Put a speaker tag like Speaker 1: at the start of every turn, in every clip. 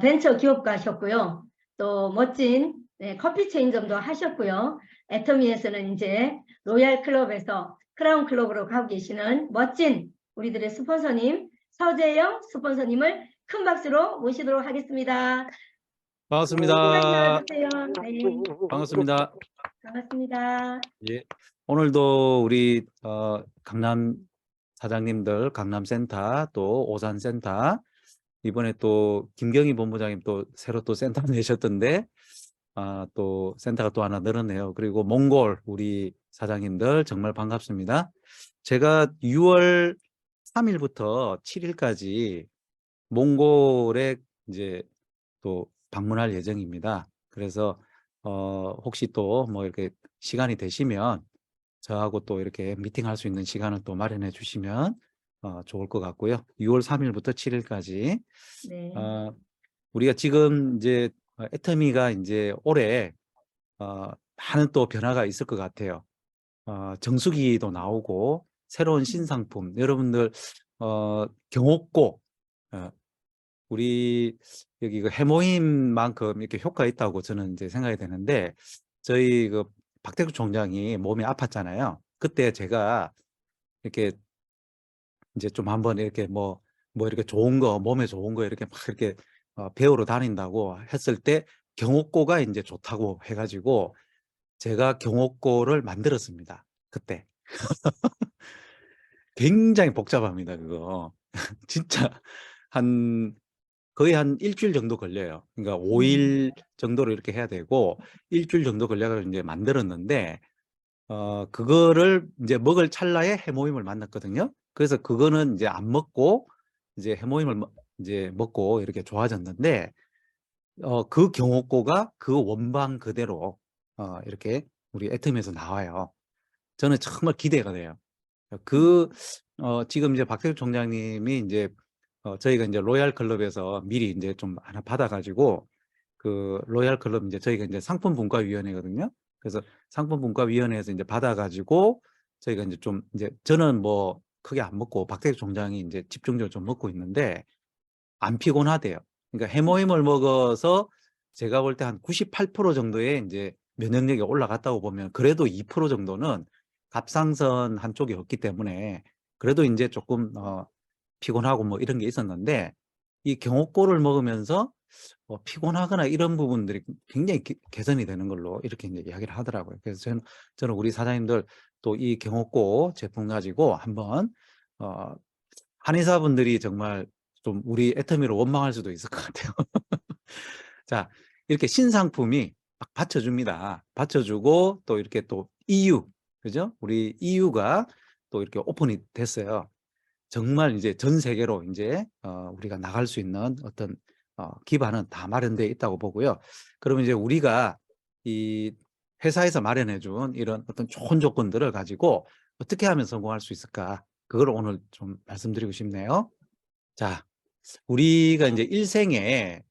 Speaker 1: 벤처 기업가셨고요. 또 멋진 커피 체인점도 하셨고요. 애터미에서는 이제 로얄 클럽에서 크라운 클럽으로 가고 계시는 멋진 우리들의 스폰서님 서재영 스폰서님을 큰 박수로 모시도록 하겠습니다. 시간
Speaker 2: 반갑습니다.
Speaker 1: 나와주세요. 네,
Speaker 2: 반갑습니다.
Speaker 1: 반갑습니다.
Speaker 2: 예. 오늘도 우리 강남 사장님들, 강남센터 또 오산센터 이번에 또 김경희 본부장님 또 새로 또 센터 내셨던데 또 센터가 또 하나 늘었네요. 그리고 몽골 우리 사장님들 정말 반갑습니다. 제가 6월 3일부터 7일까지 몽골에 이제 또 방문할 예정입니다. 그래서 혹시 또 뭐 이렇게 시간이 되시면 저하고 또 이렇게 미팅할 수 있는 시간을 또 마련해 주시면 좋을 것 같고요. 6월 3일부터 7일까지
Speaker 1: 네.
Speaker 2: 우리가 지금 이제 애터미가 이제 올해 많은 또 변화가 있을 것 같아요. 정수기도 나오고 새로운 신상품 여러분들 경옥고 우리 여기 그 해모임만큼 이렇게 효과 있다고 저는 이제 생각이 되는데 저희 그 박태국 총장이 몸이 아팠잖아요. 그때 제가 이렇게 이제 좀 한번 이렇게 뭐 이렇게 좋은 거 몸에 좋은 거 이렇게 막 이렇게 배우러 다닌다고 했을 때 경옥고가 이제 좋다고 해가지고 제가 경옥고를 만들었습니다. 그때 굉장히 복잡합니다. 그거 진짜 한 거의 한 일주일 정도 걸려요. 그러니까 5일 정도로 이렇게 해야 되고 일주일 정도 걸려서 이제 만들었는데 그거를 이제 먹을 찰나에 해모임을 만났거든요. 그래서 그거는 이제 안 먹고 이제 해모임을 이제 먹고 이렇게 좋아졌는데 그 경옥고가 그 원방 그대로 이렇게 우리 애터미에서 나와요. 저는 정말 기대가 돼요. 지금 이제 박태규 총장님이 이제 저희가 이제 로얄 클럽에서 미리 이제 좀 하나 받아가지고 그 로얄 클럽 이제 저희가 이제 상품분과위원회거든요. 그래서 상품분과위원회에서 이제 받아가지고 저희가 이제 좀 이제 저는 뭐 크게 안 먹고 박태규 총장이 이제 집중적으로 좀 먹고 있는데 안 피곤하대요. 그러니까 해모임을 먹어서 제가 볼 때 한 98% 정도의 이제 면역력이 올라갔다고 보면 그래도 2% 정도는 갑상선 한쪽이 없기 때문에 그래도 이제 조금 피곤하고 뭐 이런 게 있었는데 이 경옥고를 먹으면서 피곤하거나 이런 부분들이 굉장히 개선이 되는 걸로 이렇게 이제 이야기를 하더라고요. 그래서 저는 우리 사장님들 또 이 경옥고 제품 가지고 한번 한의사분들이 정말 좀 우리 애터미로 원망할 수도 있을 것 같아요. 자, 이렇게 신상품이 막 받쳐줍니다. 받쳐주고 또 이렇게 또 EU, 그죠? 우리 EU가 또 이렇게 오픈이 됐어요. 정말 이제 전 세계로 이제 우리가 나갈 수 있는 어떤 기반은 다 마련되어 있다고 보고요. 그러면 이제 우리가 이 회사에서 마련해 준 이런 어떤 좋은 조건들을 가지고 어떻게 하면 성공할 수 있을까? 그걸 오늘 좀 말씀드리고 싶네요. 자, 우리가 이제 일생에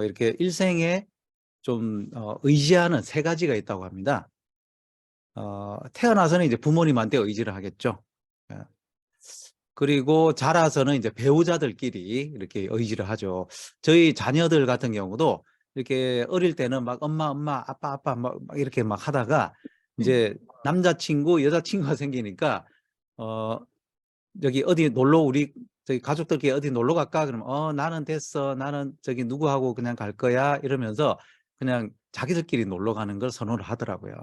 Speaker 2: 이렇게 일생에 좀 의지하는 세 가지가 있다고 합니다. 태어나서는 이제 부모님한테 의지를 하겠죠. 예. 그리고 자라서는 이제 배우자들끼리 이렇게 의지를 하죠. 저희 자녀들 같은 경우도 이렇게 어릴 때는 막 엄마, 엄마, 아빠, 아빠 막 이렇게 막 하다가 이제 남자친구, 여자친구가 생기니까 여기 어디 놀러 우리 저기 가족들끼리 어디 놀러 갈까? 그러면 나는 됐어. 나는 저기 누구하고 그냥 갈 거야. 이러면서 그냥 자기들끼리 놀러 가는 걸 선호를 하더라고요.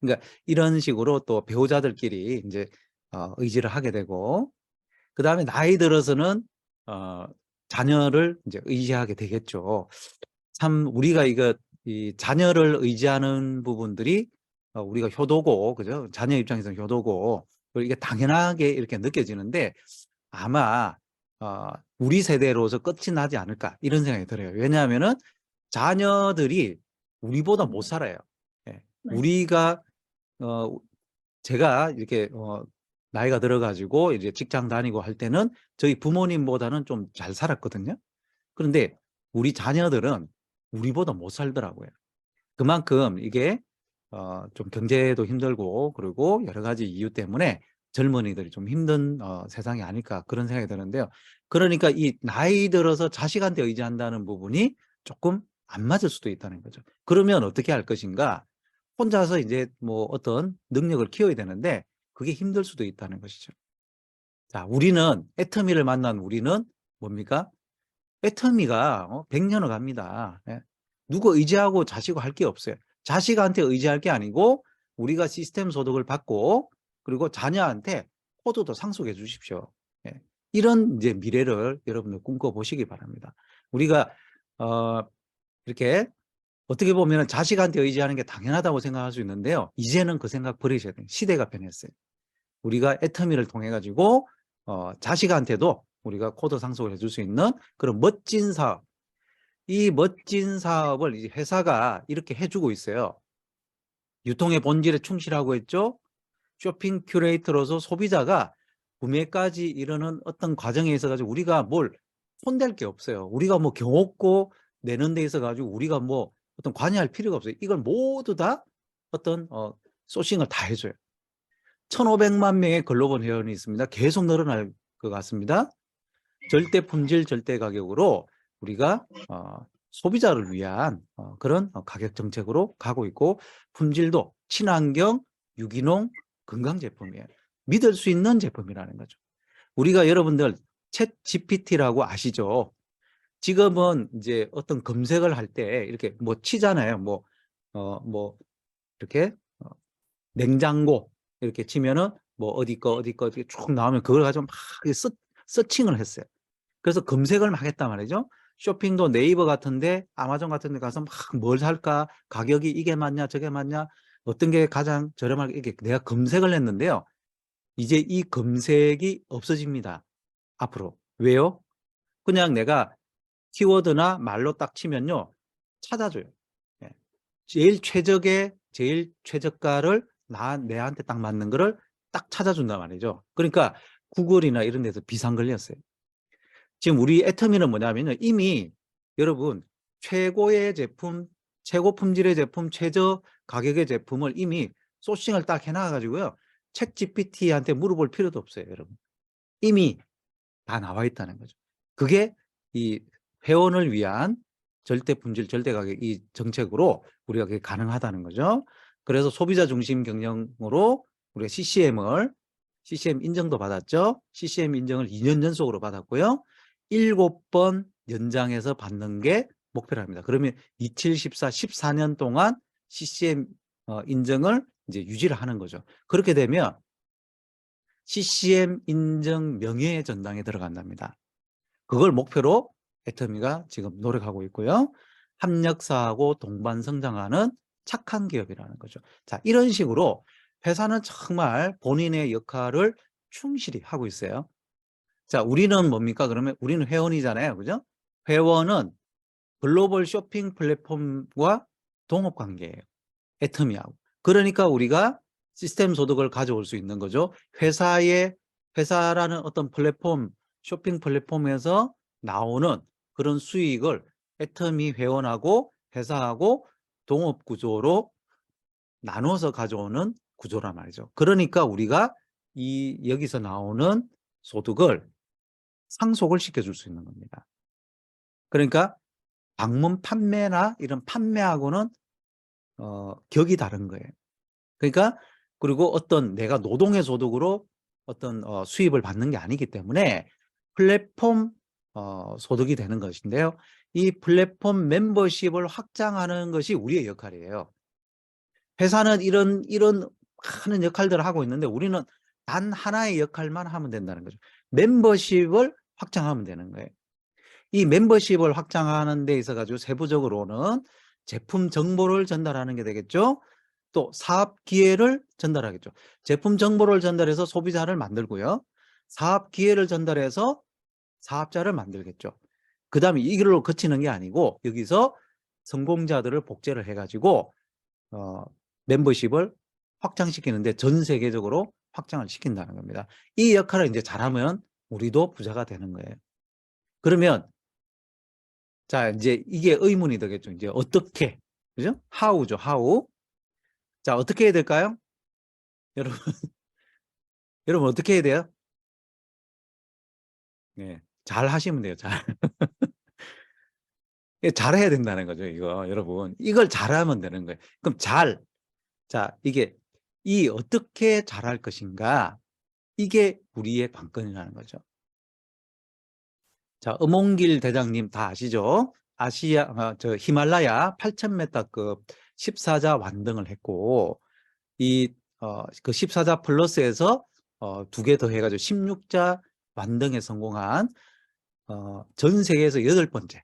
Speaker 2: 그러니까 이런 식으로 또 배우자들끼리 이제 의지를 하게 되고 그다음에 나이 들어서는 자녀를 이제 의지하게 되겠죠. 참 우리가 이 자녀를 의지하는 부분들이 우리가 효도고 그죠? 자녀 입장에서 효도고 그리고 이게 당연하게 이렇게 느껴지는데 아마 우리 세대로서 끝이 나지 않을까 이런 생각이 들어요. 왜냐하면은 자녀들이 우리보다 못 살아요. 예. 우리가 제가 이렇게 나이가 들어가지고 이제 직장 다니고 할 때는 저희 부모님보다는 좀 잘 살았거든요. 그런데 우리 자녀들은 우리보다 못 살더라고요. 그만큼 이게 좀 경제도 힘들고 그리고 여러 가지 이유 때문에 젊은이들이 좀 힘든 세상이 아닐까 그런 생각이 드는데요. 그러니까 이 나이 들어서 자식한테 의지한다는 부분이 조금 안 맞을 수도 있다는 거죠. 그러면 어떻게 할 것인가? 혼자서 이제 뭐 어떤 능력을 키워야 되는데 그게 힘들 수도 있다는 것이죠. 자, 우리는 애터미를 만난 우리는 뭡니까? 애터미가 100년을 갑니다. 예. 누구 의지하고 자시고 할 게 없어요. 자식한테 의지할 게 아니고 우리가 시스템 소득을 받고 그리고 자녀한테 코드도 상속해 주십시오. 예. 이런 이제 미래를 여러분들 꿈꿔 보시기 바랍니다. 우리가 이렇게 어떻게 보면 자식한테 의지하는 게 당연하다고 생각할 수 있는데요. 이제는 그 생각 버리셔야 돼요. 시대가 변했어요. 우리가 애터미를 통해 가지고 자식한테도 우리가 코드 상속을 해줄 수 있는 그런 멋진 사업, 이 멋진 사업을 이제 회사가 이렇게 해주고 있어요. 유통의 본질에 충실하고 있죠. 쇼핑 큐레이터로서 소비자가 구매까지 이르는 어떤 과정에 있어 가지고 우리가 뭘 손댈 게 없어요. 우리가 뭐 경옥고 내는 데 있어 가지고 우리가 뭐 어떤 관여할 필요가 없어요. 이걸 모두 다 어떤 소싱을 다 해줘요. 1,500만 명의 글로벌 회원이 있습니다. 계속 늘어날 것 같습니다. 절대 품질, 절대 가격으로 우리가 소비자를 위한 그런 가격 정책으로 가고 있고 품질도 친환경, 유기농, 건강 제품이에요. 믿을 수 있는 제품이라는 거죠. 우리가 여러분들 챗 GPT라고 아시죠? 지금은 이제 어떤 검색을 할 때 이렇게 뭐 치잖아요. 뭐 이렇게 냉장고 이렇게 치면은 뭐 어디 거 이렇게 쭉 나오면 그걸 가지고 막 서칭을 했어요. 그래서 검색을 막 했단 말이죠. 쇼핑도 네이버 같은데 아마존 같은 데 가서 막 뭘 살까? 가격이 이게 맞냐 저게 맞냐? 어떤 게 가장 저렴하게 이렇게 내가 검색을 했는데요. 이제 이 검색이 없어집니다. 앞으로. 왜요? 그냥 내가 키워드나 말로 딱 치면요. 찾아줘요. 예. 제일 최적의 제일 최저가를 내한테 딱 맞는 거를 딱 찾아준단 말이죠. 그러니까 구글이나 이런 데서 비상 걸렸어요. 지금 우리 애터미는 뭐냐면요. 이미 여러분 최고의 제품, 최고 품질의 제품, 최저 가격의 제품을 이미 소싱을 딱 해놔가지고요. 챗 GPT한테 물어볼 필요도 없어요, 여러분. 이미 다 나와 있다는 거죠. 그게 이 회원을 위한 절대 품질, 절대 가격 이 정책으로 우리가 그게 가능하다는 거죠. 그래서 소비자 중심 경영으로 우리가 CCM 인정도 받았죠. CCM 인정을 2년 연속으로 받았고요. 7번 연장해서 받는 게 목표랍니다. 그러면 27, 14, 14년 동안 CCM 인정을 이제 유지를 하는 거죠. 그렇게 되면 CCM 인정 명예 전당에 들어간답니다. 그걸 목표로 애터미가 지금 노력하고 있고요. 협력사하고 동반 성장하는 착한 기업이라는 거죠. 자, 이런 식으로 회사는 정말 본인의 역할을 충실히 하고 있어요. 자, 우리는 뭡니까? 그러면 우리는 회원이잖아요. 그죠? 회원은 글로벌 쇼핑 플랫폼과 동업 관계예요. 애터미하고. 그러니까 우리가 시스템 소득을 가져올 수 있는 거죠. 회사라는 어떤 플랫폼, 쇼핑 플랫폼에서 나오는 그런 수익을 애터미 회원하고 회사하고 동업 구조로 나눠서 가져오는 구조란 말이죠. 그러니까 우리가 여기서 나오는 소득을 상속을 시켜줄 수 있는 겁니다. 그러니까 방문 판매나 이런 판매하고는 격이 다른 거예요. 그러니까 그리고 어떤 내가 노동의 소득으로 어떤 수입을 받는 게 아니기 때문에 플랫폼 소득이 되는 것인데요. 이 플랫폼 멤버십을 확장하는 것이 우리의 역할이에요. 회사는 이런 많은 역할들을 하고 있는데 우리는 단 하나의 역할만 하면 된다는 거죠. 멤버십을 확장하면 되는 거예요. 이 멤버십을 확장하는 데 있어 가지고 세부적으로는 제품 정보를 전달하는 게 되겠죠. 또 사업 기회를 전달하겠죠. 제품 정보를 전달해서 소비자를 만들고요. 사업 기회를 전달해서 사업자를 만들겠죠. 그다음에 이걸로 그치는 게 아니고 여기서 성공자들을 복제를 해 가지고 멤버십을 확장시키는데 전 세계적으로 확장을 시킨다는 겁니다. 이 역할을 이제 잘하면 우리도 부자가 되는 거예요. 그러면 자, 이제 이게 의문이 되겠죠. 이제 어떻게, 그죠? how죠, how. 자, 어떻게 해야 될까요? 여러분, 여러분 어떻게 해야 돼요? 네. 잘 하시면 돼요. 잘. 잘해야 된다는 거죠, 이거 여러분. 이걸 잘하면 되는 거예요. 그럼 자, 이게 어떻게 잘할 것인가? 이게 우리의 관건이라는 거죠. 자, 음홍길 대장님 다 아시죠? 히말라야 8,000m급 14자 완등을 했고, 그 14자 플러스에서 2개 더 해가지고 16자 완등에 성공한 전 세계에서 8번째,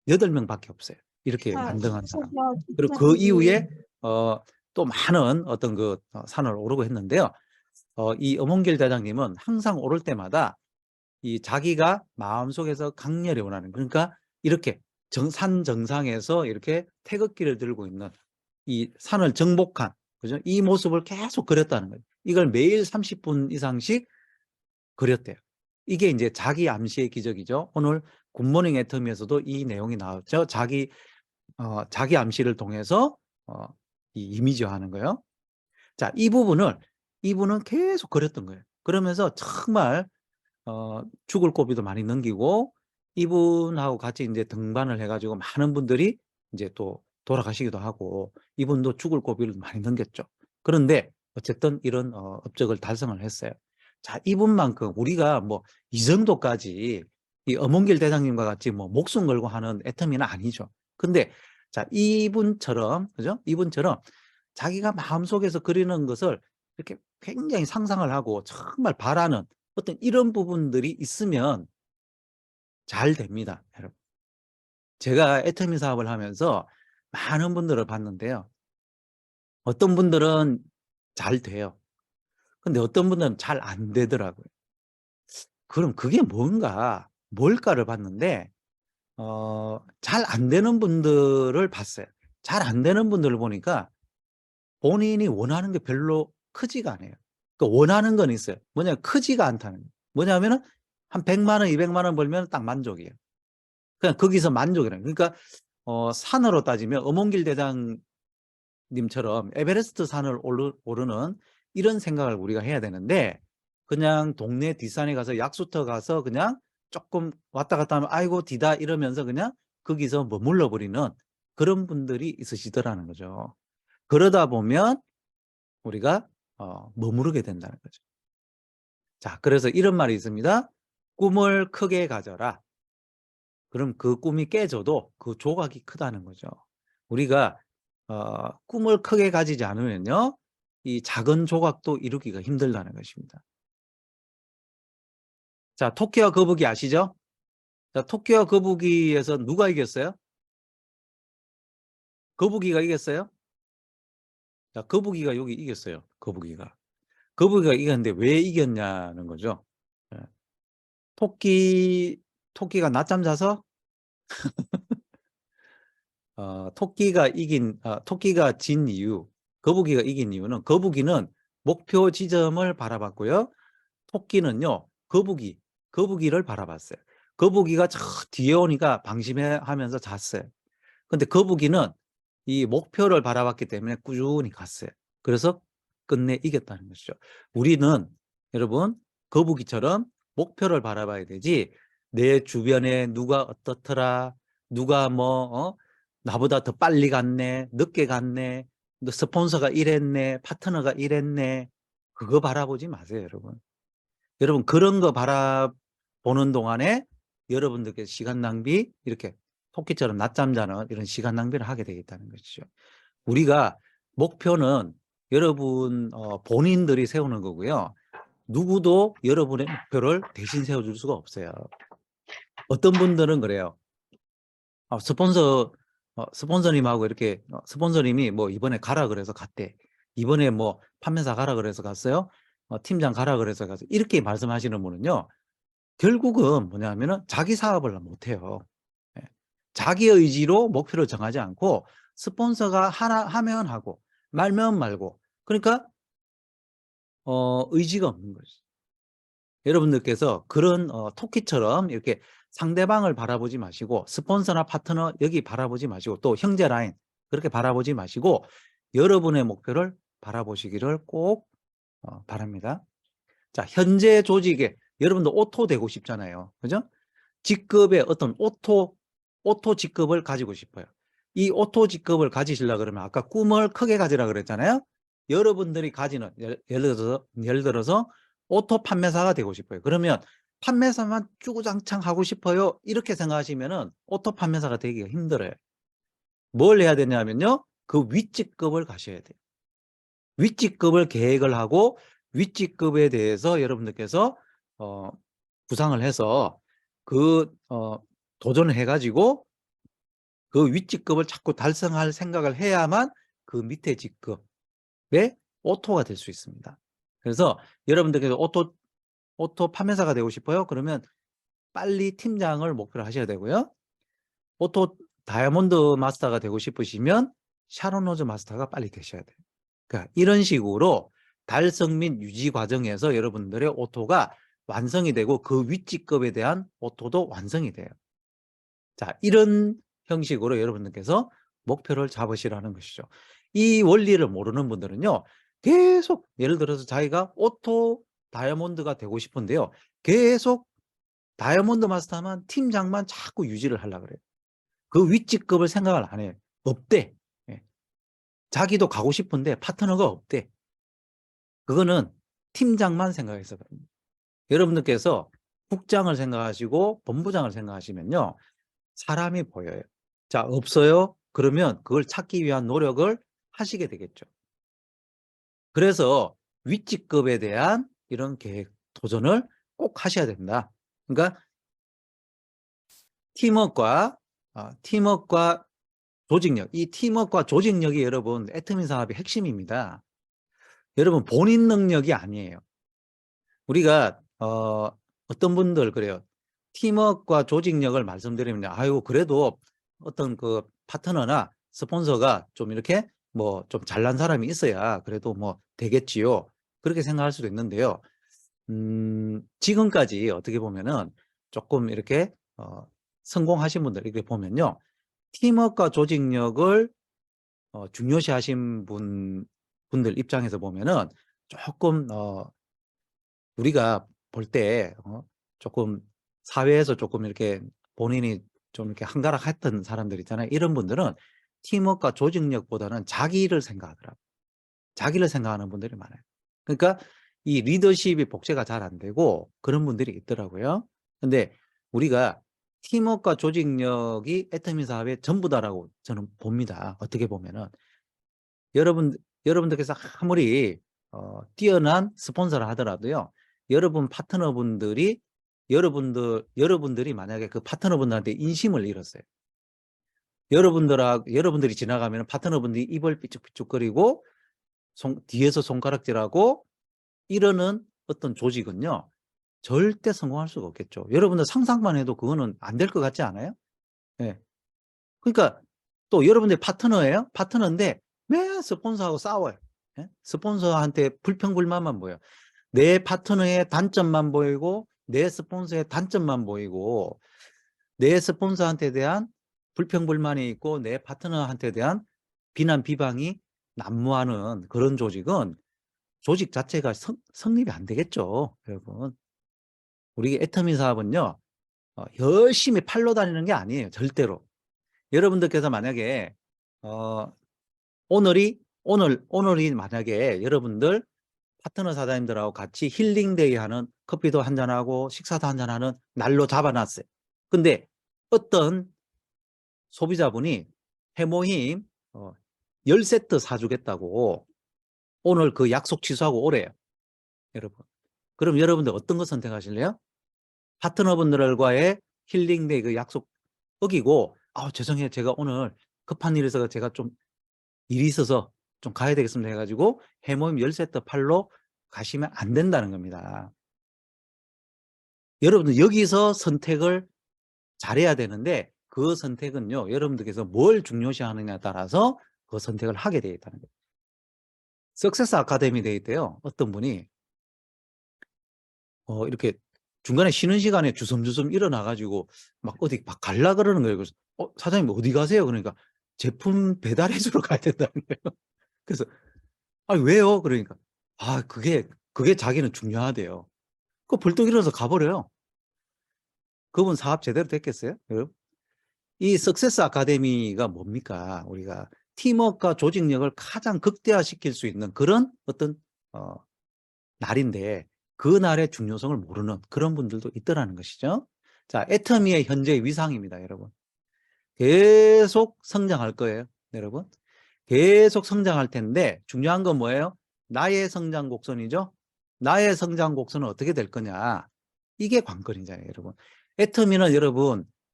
Speaker 2: 8명밖에 없어요. 이렇게 완등한 사람. 그리고 그 이후에 또 많은 어떤 산을 오르고 했는데요. 이 엄홍길 대장님은 항상 오를 때마다 이 자기가 마음속에서 강렬히 원하는, 그러니까 이렇게 산 정상에서 이렇게 태극기를 들고 있는 이 산을 정복한, 그죠? 이 모습을 계속 그렸다는 거예요. 이걸 매일 30분 이상씩 그렸대요. 이게 이제 자기 암시의 기적이죠. 오늘 굿모닝 애터미에서도 이 내용이 나왔죠. 자기 암시를 통해서 이 이미지화하는 거예요. 자, 이분은 계속 그렸던 거예요. 그러면서 정말 죽을 고비도 많이 넘기고, 이분하고 같이 이제 등반을 해가지고 많은 분들이 이제 또 돌아가시기도 하고, 이분도 죽을 고비를 많이 넘겼죠. 그런데 어쨌든 이런 업적을 달성을 했어요. 자, 이분만큼 우리가 뭐 이 정도까지 이 엄원길 대장님과 같이 뭐 목숨 걸고 하는 애터미는 아니죠. 근데 자, 이분처럼, 그죠? 이분처럼 자기가 마음속에서 그리는 것을 이렇게 굉장히 상상을 하고 정말 바라는 어떤 이런 부분들이 있으면 잘 됩니다, 여러분. 제가 애터미 사업을 하면서 많은 분들을 봤는데요. 어떤 분들은 잘 돼요. 근데 어떤 분들은 잘 안 되더라고요. 그럼 그게 뭘까를 봤는데, 잘 안 되는 분들을 봤어요. 잘 안 되는 분들을 보니까 본인이 원하는 게 별로 크지가 않아요. 그러니까 원하는 건 있어요. 뭐냐면 크지가 않다는 거예요. 뭐냐면은 한 100만 원, 200만 원 벌면 딱 만족이에요. 그냥 거기서 만족이라는 거예요. 그러니까 산으로 따지면 엄원길 대장님처럼 에베레스트 산을 오르는 이런 생각을 우리가 해야 되는데, 그냥 동네 뒷산에 가서 약수터 가서 그냥 조금 왔다 갔다 하면 아이고 디다 이러면서 그냥 거기서 머물러 버리는 그런 분들이 있으시더라는 거죠. 그러다 보면 우리가 머무르게 된다는 거죠. 자, 그래서 이런 말이 있습니다. 꿈을 크게 가져라. 그럼 그 꿈이 깨져도 그 조각이 크다는 거죠. 우리가 꿈을 크게 가지지 않으면요, 이 작은 조각도 이루기가 힘들다는 것입니다. 자, 토끼와 거북이 아시죠? 자, 토끼와 거북이에서 누가 이겼어요? 거북이가 이겼어요? 자, 거북이가 여기 이겼어요. 거북이가 이겼는데 왜 이겼냐는 거죠. 예. 토끼가 낮잠 자서 토끼가 진 이유, 거북이가 이긴 이유는, 거북이는 목표 지점을 바라봤고요. 토끼는요, 거북이를 바라봤어요. 거북이가 저 뒤에 오니까 방심하면서 잤어요. 근데 거북이는 이 목표를 바라봤기 때문에 꾸준히 갔어요. 그래서 끝내 이겼다는 것이죠. 우리는 여러분 거북이처럼 목표를 바라봐야 되지, 내 주변에 누가 어떻더라, 누가 나보다 더 빨리 갔네, 늦게 갔네, 스폰서가 이랬네, 파트너가 이랬네, 그거 바라보지 마세요, 여러분. 여러분 그런 거 바라보는 동안에 여러분들께 시간 낭비, 이렇게 토끼처럼 낮잠 자는 이런 시간 낭비를 하게 되겠다는 것이죠. 우리가 목표는 여러분 본인들이 세우는 거고요. 누구도 여러분의 목표를 대신 세워줄 수가 없어요. 어떤 분들은 그래요. 스폰서님하고 이렇게 스폰서님이 뭐 이번에 가라 그래서 갔대. 이번에 뭐 판매사 가라 그래서 갔어요. 팀장 가라 그래서 갔어요. 이렇게 말씀하시는 분은요, 결국은 뭐냐면은 자기 사업을 못해요. 예. 자기 의지로 목표를 정하지 않고 스폰서가 하나 하면 하고 말면 말고, 그러니까 의지가 없는 거죠. 여러분들께서 그런 토끼처럼 이렇게 상대방을 바라보지 마시고, 스폰서나 파트너 여기 바라보지 마시고, 또 형제 라인 그렇게 바라보지 마시고 여러분의 목표를 바라보시기를 꼭 바랍니다. 자, 현재 조직에 여러분도 오토 되고 싶잖아요. 그죠? 직급의 어떤 오토 직급을 가지고 싶어요. 이 오토 직급을 가지시려고 그러면 아까 꿈을 크게 가지라 그랬잖아요. 여러분들이 가지는 예를 들어서 오토 판매사가 되고 싶어요. 그러면 판매사만 주구장창 하고 싶어요. 이렇게 생각하시면은 오토 판매사가 되기가 힘들어요. 뭘 해야 되냐면요. 그 윗직급을 가셔야 돼요. 윗직급을 계획을 하고 윗직급에 대해서 여러분들께서 구상을 해서 도전을 해가지고 그 윗직급을 자꾸 달성할 생각을 해야만 그 밑에 직급의 오토가 될 수 있습니다. 그래서 여러분들께서 오토 판매사가 되고 싶어요? 그러면 빨리 팀장을 목표로 하셔야 되고요. 오토 다이아몬드 마스터가 되고 싶으시면 샤론 로즈 마스터가 빨리 되셔야 돼요. 그러니까 이런 식으로 달성 및 유지 과정에서 여러분들의 오토가 완성이 되고 그 윗직급에 대한 오토도 완성이 돼요. 자, 이런 형식으로 여러분들께서 목표를 잡으시라는 것이죠. 이 원리를 모르는 분들은요, 계속 예를 들어서 자기가 오토 다이아몬드가 되고 싶은데요, 계속 다이아몬드 마스터만 팀장만 자꾸 유지를 하려고 그래요. 그 윗직급을 생각을 안 해요. 없대. 예. 자기도 가고 싶은데 파트너가 없대. 그거는 팀장만 생각해서 그럽니다. 여러분들께서 국장을 생각하시고 본부장을 생각하시면요, 사람이 보여요. 자, 없어요? 그러면 그걸 찾기 위한 노력을 하시게 되겠죠. 그래서 윗직급에 대한 이런 계획, 도전을 꼭 하셔야 됩니다. 그러니까 팀워크와 조직력, 이 팀워크와 조직력이 여러분 애터미 사업의 핵심입니다. 여러분 본인 능력이 아니에요. 우리가 어떤 분들 그래요. 팀워크와 조직력을 말씀드리면 아유 그래도 어떤 그 파트너나 스폰서가 좀 이렇게 뭐 좀 잘난 사람이 있어야 그래도 뭐 되겠지요. 그렇게 생각할 수도 있는데요. 지금까지 어떻게 보면은 조금 이렇게 성공하신 분들 이렇게 보면요. 팀워크와 조직력을 중요시하신 분들 입장에서 보면은 조금 우리가 볼 때 조금 사회에서 조금 이렇게 본인이 좀 이렇게 한가락했던 사람들 있잖아요. 이런 분들은 팀워크와 조직력보다는 자기를 생각하더라고요. 자기를 생각하는 분들이 많아요. 그러니까 이 리더십이 복제가 잘 안 되고 그런 분들이 있더라고요. 근데 우리가 팀워크와 조직력이 애터미 사업의 전부다라고 저는 봅니다. 어떻게 보면은 여러분들께서 아무리 뛰어난 스폰서를 하더라도요. 여러분 파트너분들이 여러분들이 만약에 그 파트너분들한테 인심을 잃었어요. 여러분들이 지나가면 파트너분들이 입을 삐죽삐죽거리고 뒤에서 손가락질하고 이러는 어떤 조직은요. 절대 성공할 수가 없겠죠. 여러분들 상상만 해도 그거는 안 될 것 같지 않아요? 예. 그러니까 또 여러분들 파트너예요? 파트너인데 매 스폰서하고 싸워요. 예? 스폰서한테 불평불만만 보여요. 내 파트너의 단점만 보이고 내 스폰서의 단점만 보이고 내 스폰서한테 대한 불평불만이 있고 내 파트너한테 대한 비난 비방이 난무하는 그런 조직은 조직 자체가 성립이 안 되겠죠. 여러분 우리 애터미 사업은요 열심히 팔로 다니는 게 아니에요. 절대로. 여러분들께서 만약에 오늘이 만약에 여러분들 파트너 사장님들하고 같이 힐링데이 하는 커피도 한잔하고 식사도 한잔하는 날로 잡아놨어요. 근데 어떤 소비자분이 해모임 10세트 사주겠다고 오늘 그 약속 취소하고 오래요. 여러분. 그럼 여러분들 어떤 거 선택하실래요? 파트너분들과의 힐링데이 그 약속 어기고 죄송해요. 제가 오늘 급한 일이 있어서 제가 좀 일이 있어서 좀 가야 되겠습니다 해가지고 해모임 10세트 팔로 가시면 안 된다는 겁니다. 여러분들 여기서 선택을 잘해야 되는데 그 선택은요. 여러분들께서 뭘 중요시하느냐에 따라서 그 선택을 하게 되어 있다는 거예요. 석세스 아카데미 되어 있대요. 어떤 분이 이렇게 중간에 쉬는 시간에 주섬주섬 일어나가지고 막 어디 막 갈라 그러는 거예요. 그래서 사장님 어디 가세요? 그러니까 제품 배달해 주러 가야 된다는 거예요. 그래서 왜요? 그러니까 그게 자기는 중요하대요. 그 벌떡 일어나서 가버려요. 그분 사업 제대로 됐겠어요? 여러분? 이 석세스 아카데미가 뭡니까? 우리가 팀워크와 조직력을 가장 극대화시킬 수 있는 그런 어떤 날인데 그 날의 중요성을 모르는 그런 분들도 있더라는 것이죠. 자, 애터미의 현재 위상입니다, 여러분. 계속 성장할 거예요, 여러분. 계속 성장할 텐데 중요한 건 뭐예요? 나의 성장 곡선이죠. 나의 성장 곡선은 어떻게 될 거냐. 이게 관건이잖아요, 여러분. 애터미는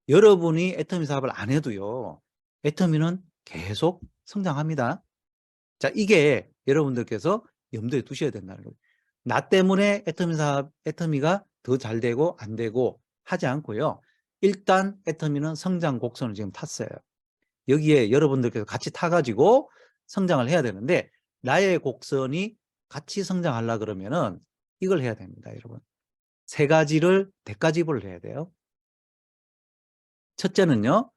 Speaker 2: 여러분이 애터미 사업을 안 해도요. 애터미는 계속 성장합니다. 자, 이게 여러분들께서 염두에 두셔야 된다는 거예요. 나 때문에 애터미가 더 잘 되고 안 되고 하지 않고요. 일단 애터미는 성장 곡선을 지금 탔어요. 여기에 여러분들께서 같이 타가지고 성장을 해야 되는데 나의 곡선이 같이 성장하려 그러면은 이걸 해야 됩니다, 여러분. 세 가지를 대가지불을 해야 돼요. 첫째는요,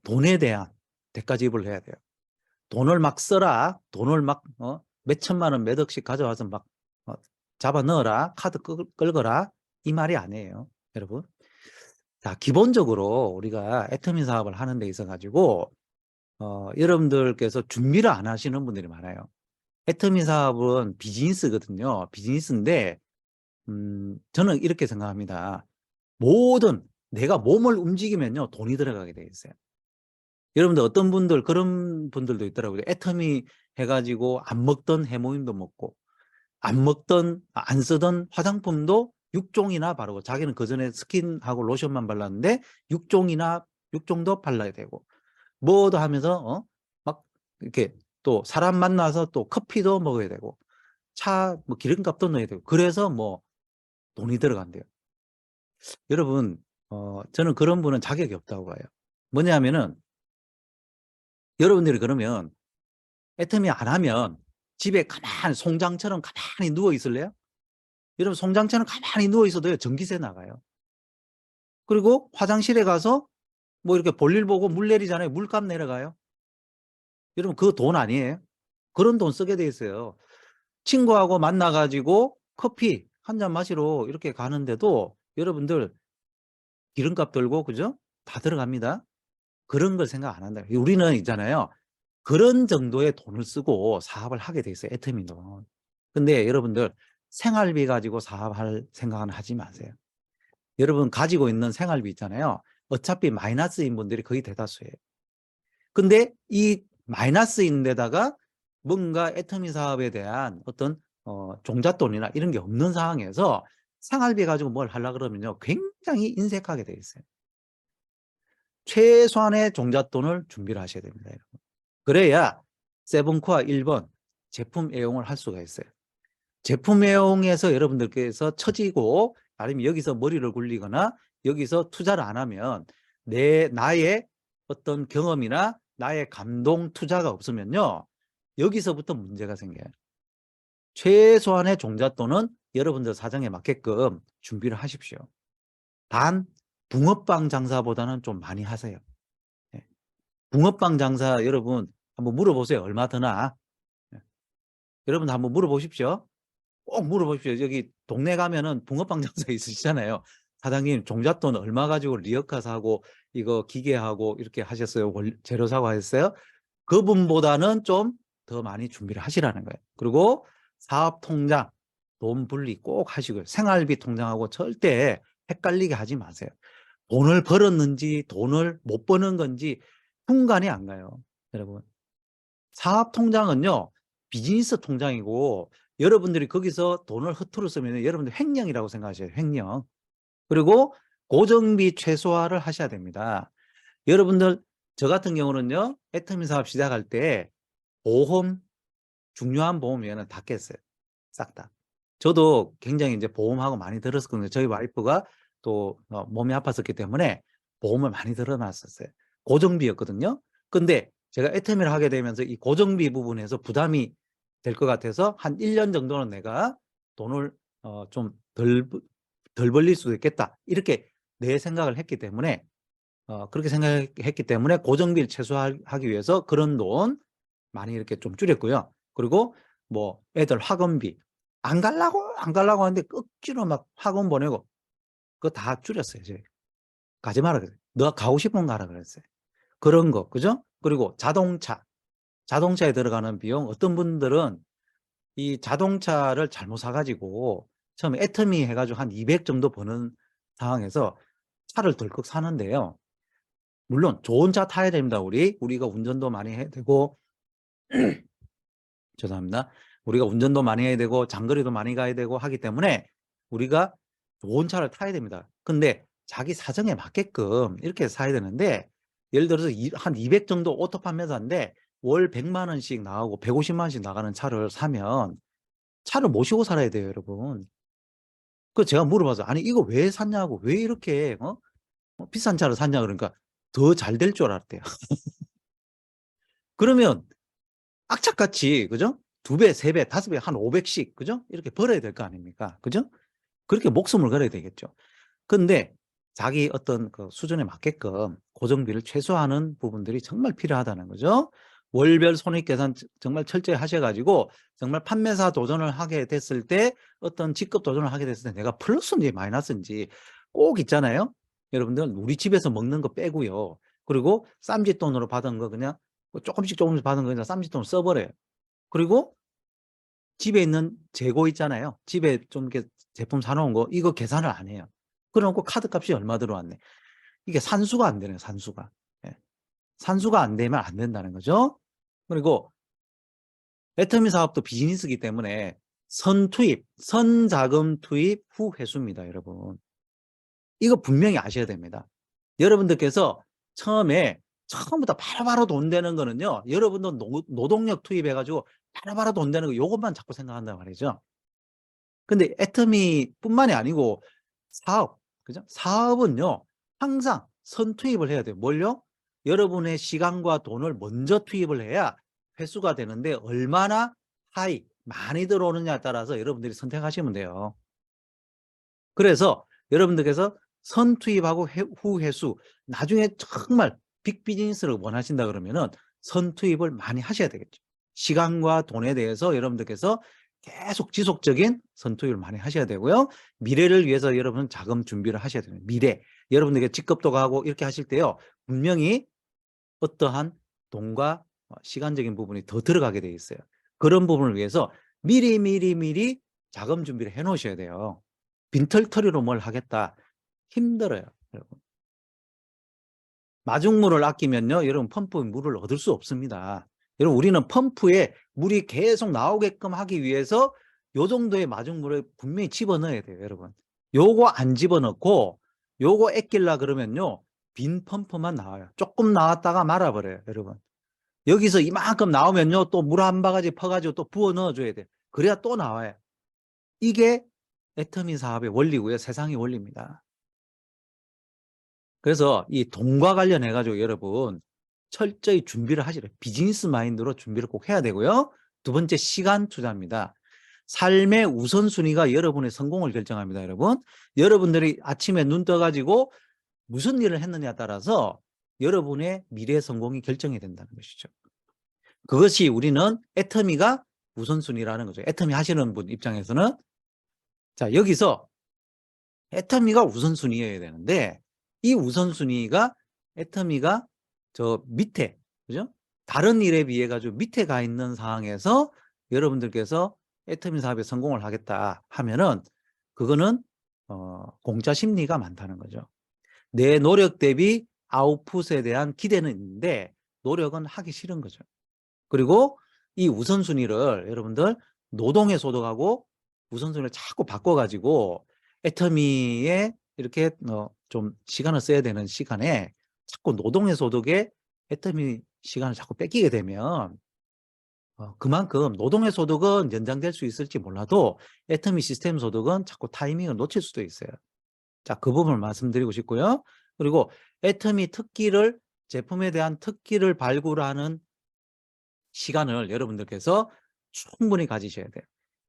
Speaker 2: 돈에 대한 대가지불을 해야 돼요. 돈을 막 써라. 돈을 막 몇 천만 원 몇 억씩 가져와서 막 잡아 넣어라. 카드 끌거라. 이 말이 아니에요, 여러분. 자, 기본적으로 우리가 애터미 사업을 하는 데 있어 가지고 여러분들께서 준비를 안 하시는 분들이 많아요. 애터미 사업은 비즈니스거든요. 비즈니스인데 저는 이렇게 생각합니다. 내가 몸을 움직이면요 돈이 들어가게 돼 있어요. 여러분들 어떤 분들 그런 분들도 있더라고요. 애터미 해가지고 안 먹던 해모임도 먹고 안 쓰던 화장품도 6종이나 바르고 자기는 그전에 스킨하고 로션만 발랐는데 6종도 발라야 되고 뭐도 하면서 막 이렇게 또 사람 만나서 또 커피도 먹어야 되고 차 뭐 기름값도 넣어야 되고 그래서 뭐 돈이 들어간대요. 여러분 저는 그런 분은 자격이 없다고 봐요. 뭐냐면은 여러분들이 그러면 애터미 안 하면 집에 가만히 송장처럼 가만히 누워 있을래요? 여러분 송장처럼 가만히 누워 있어도요 전기세 나가요. 그리고 화장실에 가서 뭐 이렇게 볼일 보고 물 내리잖아요. 물값 내려가요. 여러분 그거 돈 아니에요? 그런 돈 쓰게 돼 있어요. 친구하고 만나가지고 커피 한 잔 마시러 이렇게 가는데도 여러분들 기름값 들고 그죠? 다 들어갑니다. 그런 걸 생각 안 한다. 우리는 있잖아요. 그런 정도의 돈을 쓰고 사업을 하게 돼 있어요. 애터미도. 근데 여러분들 생활비 가지고 사업할 생각은 하지 마세요. 여러분 가지고 있는 생활비 있잖아요. 어차피 마이너스인 분들이 거의 대다수예요. 근데 이 마이너스인 데다가 뭔가 애터미 사업에 대한 어떤 종잣돈이나 이런 게 없는 상황에서 생활비 가지고 뭘 하려고 그러면요. 굉장히 인색하게 돼 있어요. 최소한의 종잣돈을 준비를 하셔야 됩니다. 여러분. 그래야 세븐코어 1번 제품 애용을 할 수가 있어요. 제품 애용에서 여러분들께서 처지고 아니면 여기서 머리를 굴리거나 여기서 투자를 안 하면 나의 어떤 경험이나 나의 감동 투자가 없으면요. 여기서부터 문제가 생겨요. 최소한의 종잣돈은 여러분들 사정에 맞게끔 준비를 하십시오. 단 붕어빵 장사보다는 좀 많이 하세요. 붕어빵 장사 여러분 한번 물어보세요. 얼마 드나? 여러분 한번 물어보십시오. 꼭 물어보십시오. 여기 동네 가면은 붕어빵 장사 있으시잖아요. 사장님 종잣돈 얼마 가지고 리어카 사고 이거 기계하고 이렇게 하셨어요? 재료 사고 하셨어요? 그분보다는 좀 더 많이 준비를 하시라는 거예요. 그리고 사업 통장, 돈 분리 꼭 하시고요. 생활비 통장하고 절대 헷갈리게 하지 마세요. 돈을 벌었는지 돈을 못 버는 건지 순간이 안 가요. 여러분. 사업 통장은요. 비즈니스 통장이고 여러분들이 거기서 돈을 허투루 쓰면 여러분들 횡령이라고 생각하셔요. 횡령. 그리고 고정비 최소화를 하셔야 됩니다. 여러분들 저 같은 경우는요. 애터미 사업 시작할 때 보험 중요한 보험에는 다 깼어요. 싹 다. 저도 굉장히 이제 보험하고 많이 들었었거든요. 저희 와이프가 또 몸이 아팠었기 때문에 보험을 많이 들어놨었어요. 고정비였거든요. 근데 제가 애터미를 하게 되면서 이 고정비 부분에서 부담이 될 것 같아서 한 1년 정도는 내가 돈을 좀 덜 벌릴 수도 있겠다. 이렇게 내 생각을 했기 때문에 그렇게 생각했기 때문에 고정비를 최소화하기 위해서 그런 돈 많이 이렇게 좀 줄였고요. 그리고 뭐 애들 학원비 안 가려고 하는데 억지로 막 학원 보내고 그거 다 줄였어요. 이제 가지 마라 그랬어요. 너가 가고 싶은 거 하라 그랬어요. 그런 거, 그죠? 그리고 자동차에 들어가는 비용, 어떤 분들은 이 자동차를 잘못 사가지고 처음에 애터미 해가지고 한 200 정도 버는 상황에서 차를 덜컥 사는데요. 물론 좋은 차 타야 됩니다. 우리가 운전도 많이 해야 되고 죄송합니다. 우리가 운전도 많이 해야 되고 장거리도 많이 가야 되고 하기 때문에 우리가 좋은 차를 타야 됩니다. 근데 자기 사정에 맞게끔 이렇게 사야 되는데, 예를 들어서 한 200 정도 오토 판매사인데 월 100만 원씩 나가고 150만 원씩 나가는 차를 사면 차를 모시고 살아야 돼요, 여러분. 그 제가 물어봐서 아니 이거 왜 샀냐고, 왜 이렇게 비싼 차를 샀냐 그러니까 더 잘 될 줄 알았대요. 그러면 악착같이, 그죠? 2배, 3배, 5배, 한 500씩, 그죠? 이렇게 벌어야 될 거 아닙니까? 그죠? 그렇게 목숨을 걸어야 되겠죠. 근데 자기 어떤 그 수준에 맞게끔 고정비를 최소화하는 부분들이 정말 필요하다는 거죠. 월별 손익계산 정말 철저히 하셔가지고 정말 판매사 도전을 하게 됐을 때, 어떤 직급 도전을 하게 됐을 때 내가 플러스인지 마이너스인지 꼭 있잖아요. 여러분들 우리 집에서 먹는 거 빼고요. 그리고 쌈짓돈으로 받은 거 그냥 조금씩 받은 거 그냥 쌈짓돈으로 써버려요. 그리고 집에 있는 재고 있잖아요. 집에 좀 이렇게 제품 사놓은 거 이거 계산을 안 해요. 그러고 카드값이 얼마 들어왔네. 이게 산수가 안 되네요. 산수가. 예. 산수가 안 되면 안 된다는 거죠. 그리고 애터미 사업도 비즈니스이기 때문에 선투입, 선자금 투입 후 회수입니다, 여러분. 이거 분명히 아셔야 됩니다. 여러분들께서 처음부터 바로바로 돈 되는 거는요, 여러분도 노동력 투입해가지고 바로바로 돈 되는 거, 요것만 자꾸 생각한단 말이죠. 근데 애터미 뿐만이 아니고 사업, 그죠? 사업은요, 항상 선투입을 해야 돼요. 뭘요? 여러분의 시간과 돈을 먼저 투입을 해야 회수가 되는데, 얼마나 많이 들어오느냐에 따라서 여러분들이 선택하시면 돼요. 그래서 여러분들께서 선투입하고 후 회수, 나중에 정말 빅 비즈니스를 원하신다 그러면은 선투입을 많이 하셔야 되겠죠. 시간과 돈에 대해서 여러분들께서 계속 지속적인 선투입을 많이 하셔야 되고요. 미래를 위해서 여러분은 자금 준비를 하셔야 됩니다. 미래. 여러분들께 직급도 가고 이렇게 하실 때요, 분명히 어떠한 돈과 시간적인 부분이 더 들어가게 돼 있어요. 그런 부분을 위해서 미리 자금 준비를 해 놓으셔야 돼요. 빈털터리로 뭘 하겠다, 힘들어요, 여러분. 마중물을 아끼면요, 여러분 펌프에 물을 얻을 수 없습니다. 여러분, 우리는 펌프에 물이 계속 나오게끔 하기 위해서 요 정도의 마중물을 분명히 집어넣어야 돼요, 여러분. 요거 안 집어넣고 요거 아끼려 그러면요, 빈 펌프만 나와요. 조금 나왔다가 말아버려요, 여러분. 여기서 이만큼 나오면요, 또 물 한 바가지 퍼가지고 또 부어 넣어줘야 돼요. 그래야 또 나와요. 이게 애터미 사업의 원리고요, 세상의 원리입니다. 그래서 이 돈과 관련해 가지고 여러분 철저히 준비를 하시래요. 비즈니스 마인드로 준비를 꼭 해야 되고요. 두 번째, 시간 투자입니다. 삶의 우선순위가 여러분의 성공을 결정합니다, 여러분. 여러분들이 아침에 눈 떠가지고 무슨 일을 했느냐에 따라서 여러분의 미래 성공이 결정이 된다는 것이죠. 그것이 우리는 애터미가 우선순위라는 거죠. 애터미 하시는 분 입장에서는. 자, 여기서 애터미가 우선순위여야 되는데, 이 우선순위가 애터미가 저 밑에, 그죠? 다른 일에 비해 가지고 밑에 가 있는 상황에서 여러분들께서 애터미 사업에 성공을 하겠다 하면은, 그거는 공짜 심리가 많다는 거죠. 내 노력 대비 아웃풋에 대한 기대는 있는데 노력은 하기 싫은 거죠. 그리고 이 우선순위를 여러분들 노동의 소득하고 우선순위를 자꾸 바꿔가지고 애터미에 이렇게 좀 시간을 써야 되는 시간에 자꾸 노동의 소득에 애터미 시간을 자꾸 뺏기게 되면 그만큼 노동의 소득은 연장될 수 있을지 몰라도 애터미 시스템 소득은 자꾸 타이밍을 놓칠 수도 있어요. 자, 그 부분을 말씀드리고 싶고요. 그리고 애터미 특기를, 제품에 대한 특기를 발굴하는 시간을 여러분들께서 충분히 가지셔야 돼요.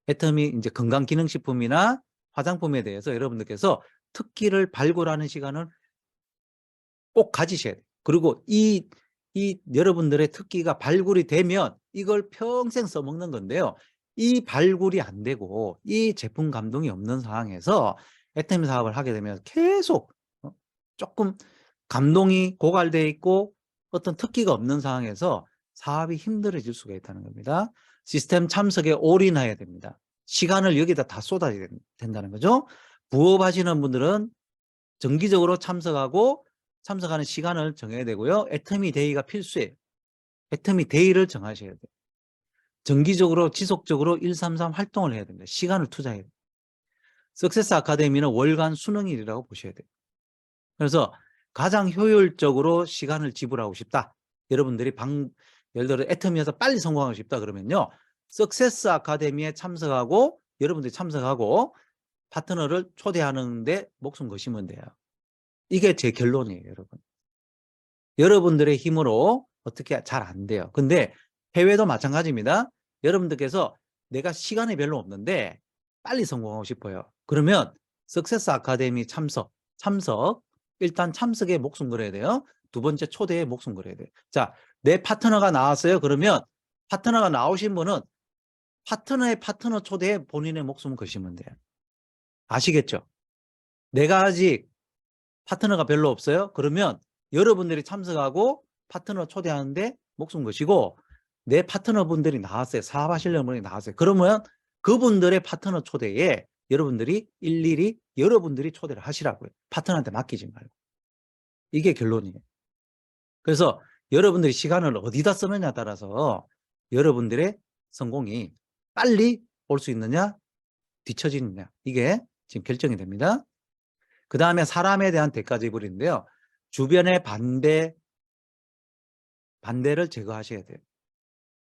Speaker 2: 애터미 이제 건강기능식품이나 화장품에 대해서 여러분들께서 특기를 발굴하는 시간을 꼭 가지셔야 돼요. 그리고 이 여러분들의 특기가 발굴이 되면 이걸 평생 써먹는 건데요. 이 발굴이 안 되고 이 제품 감동이 없는 상황에서 애터미 사업을 하게 되면 계속 조금 감동이 고갈되어 있고 어떤 특기가 없는 상황에서 사업이 힘들어질 수가 있다는 겁니다. 시스템 참석에 올인해야 됩니다. 시간을 여기다 다 쏟아야 된다는 거죠. 부업하시는 분들은 정기적으로 참석하는 시간을 정해야 되고요. 애터미 데이가 필수예요. 애터미 데이를 정하셔야 돼요. 정기적으로 지속적으로 133 활동을 해야 됩니다. 시간을 투자해야 돼요. 석세스 아카데미는 월간 수능일이라고 보셔야 돼요. 그래서 가장 효율적으로 시간을 지불하고 싶다. 여러분들이 예를 들어 애터미에서 빨리 성공하고 싶다 그러면요. 석세스 아카데미에 참석하고 여러분들이 참석하고 파트너를 초대하는데 목숨 거시면 돼요. 이게 제 결론이에요, 여러분. 여러분들의 힘으로 어떻게 잘 안 돼요. 근데 해외도 마찬가지입니다. 여러분들께서 내가 시간이 별로 없는데 빨리 성공하고 싶어요. 그러면 석세스 아카데미 참석. 일단 참석에 목숨 걸어야 돼요. 두 번째 초대에 목숨 걸어야 돼요. 자, 내 파트너가 나왔어요. 그러면 파트너가 나오신 분은 파트너의 파트너 초대에 본인의 목숨을 거시면 돼요. 아시겠죠? 내가 아직 파트너가 별로 없어요. 그러면 여러분들이 참석하고 파트너 초대하는데 목숨 거시고 내 파트너분들이 나왔어요. 사업하시려는 분이 나왔어요. 그러면 그분들의 파트너 초대에 여러분들이 일일이 여러분들이 초대를 하시라고요. 파트너한테 맡기지 말고. 이게 결론이에요. 그래서 여러분들이 시간을 어디다 쓰느냐에 따라서 여러분들의 성공이 빨리 올 수 있느냐 뒤처지느냐 이게 지금 결정이 됩니다. 그 다음에 사람에 대한 대가 지불인데요. 주변의 반대를 제거하셔야 돼요.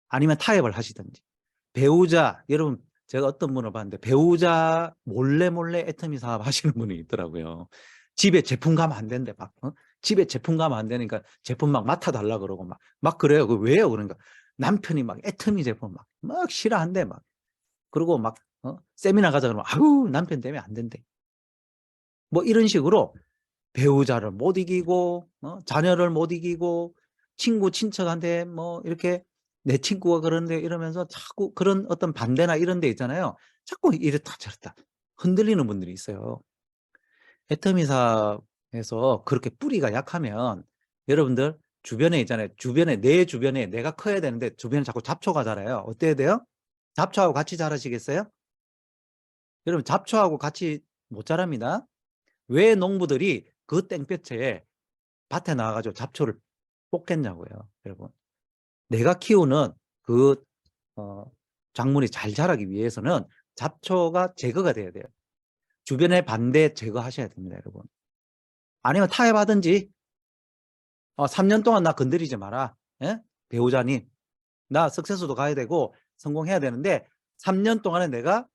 Speaker 2: 아니면 타협을 하시든지. 배우자, 여러분 제가 어떤 분을 봤는데 배우자 몰래 애터미 사업 하시는 분이 있더라고요. 집에 제품 가면 안 된대. 막 집에 제품 가면 안 되니까 제품 막 맡아달라 그러고 막 그래요. 그 왜요? 그러니까 남편이 막 애터미 제품 막 싫어한대 막. 그리고 막 세미나 가자 그러면 아유 남편 때문에 안 된대. 뭐 이런 식으로 배우자를 못 이기고 자녀를 못 이기고 친구 친척한테 뭐 이렇게 내 친구가 그런데 이러면서 자꾸 그런 어떤 반대나 이런 데 있잖아요. 자꾸 이렇다 저렇다 흔들리는 분들이 있어요. 애터미 사업에서 그렇게 뿌리가 약하면 여러분들 주변에 있잖아요. 내 주변에 내가 커야 되는데 주변에 자꾸 잡초가 자라요. 어때야 돼요? 잡초하고 같이 자라시겠어요? 여러분 잡초하고 같이 못 자랍니다. 왜 농부들이 그 땡볕에 밭에 나와가지고 잡초를 뽑겠냐고요, 여러분. 내가 키우는 그 작물이 잘 자라기 위해서는 잡초가 제거가 돼야 돼요. 주변의 반대 제거하셔야 됩니다, 여러분. 아니면 타협하든지 3년 동안 나 건드리지 마라. 예? 배우자님, 나 석세스도 가야 되고 성공해야 되는데 3년 동안에 내가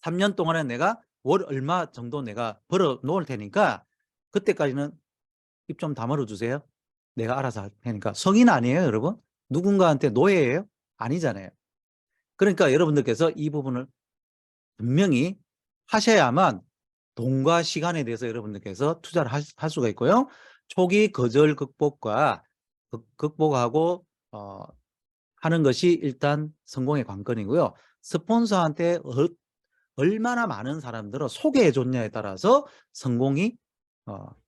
Speaker 2: 3년 동안에 내가 월 얼마 정도 내가 벌어 놓을 테니까 그때까지는 입 좀 다물어 주세요. 내가 알아서 할 테니까. 성인 아니에요, 여러분? 누군가한테 노예예요? 아니잖아요. 그러니까 여러분들께서 이 부분을 분명히 하셔야만 돈과 시간에 대해서 여러분들께서 투자를 할 수가 있고요. 초기 거절 극복하고 하는 것이 일단 성공의 관건이고요. 스폰서한테 얼마나 많은 사람들을 소개해 줬냐에 따라서 성공이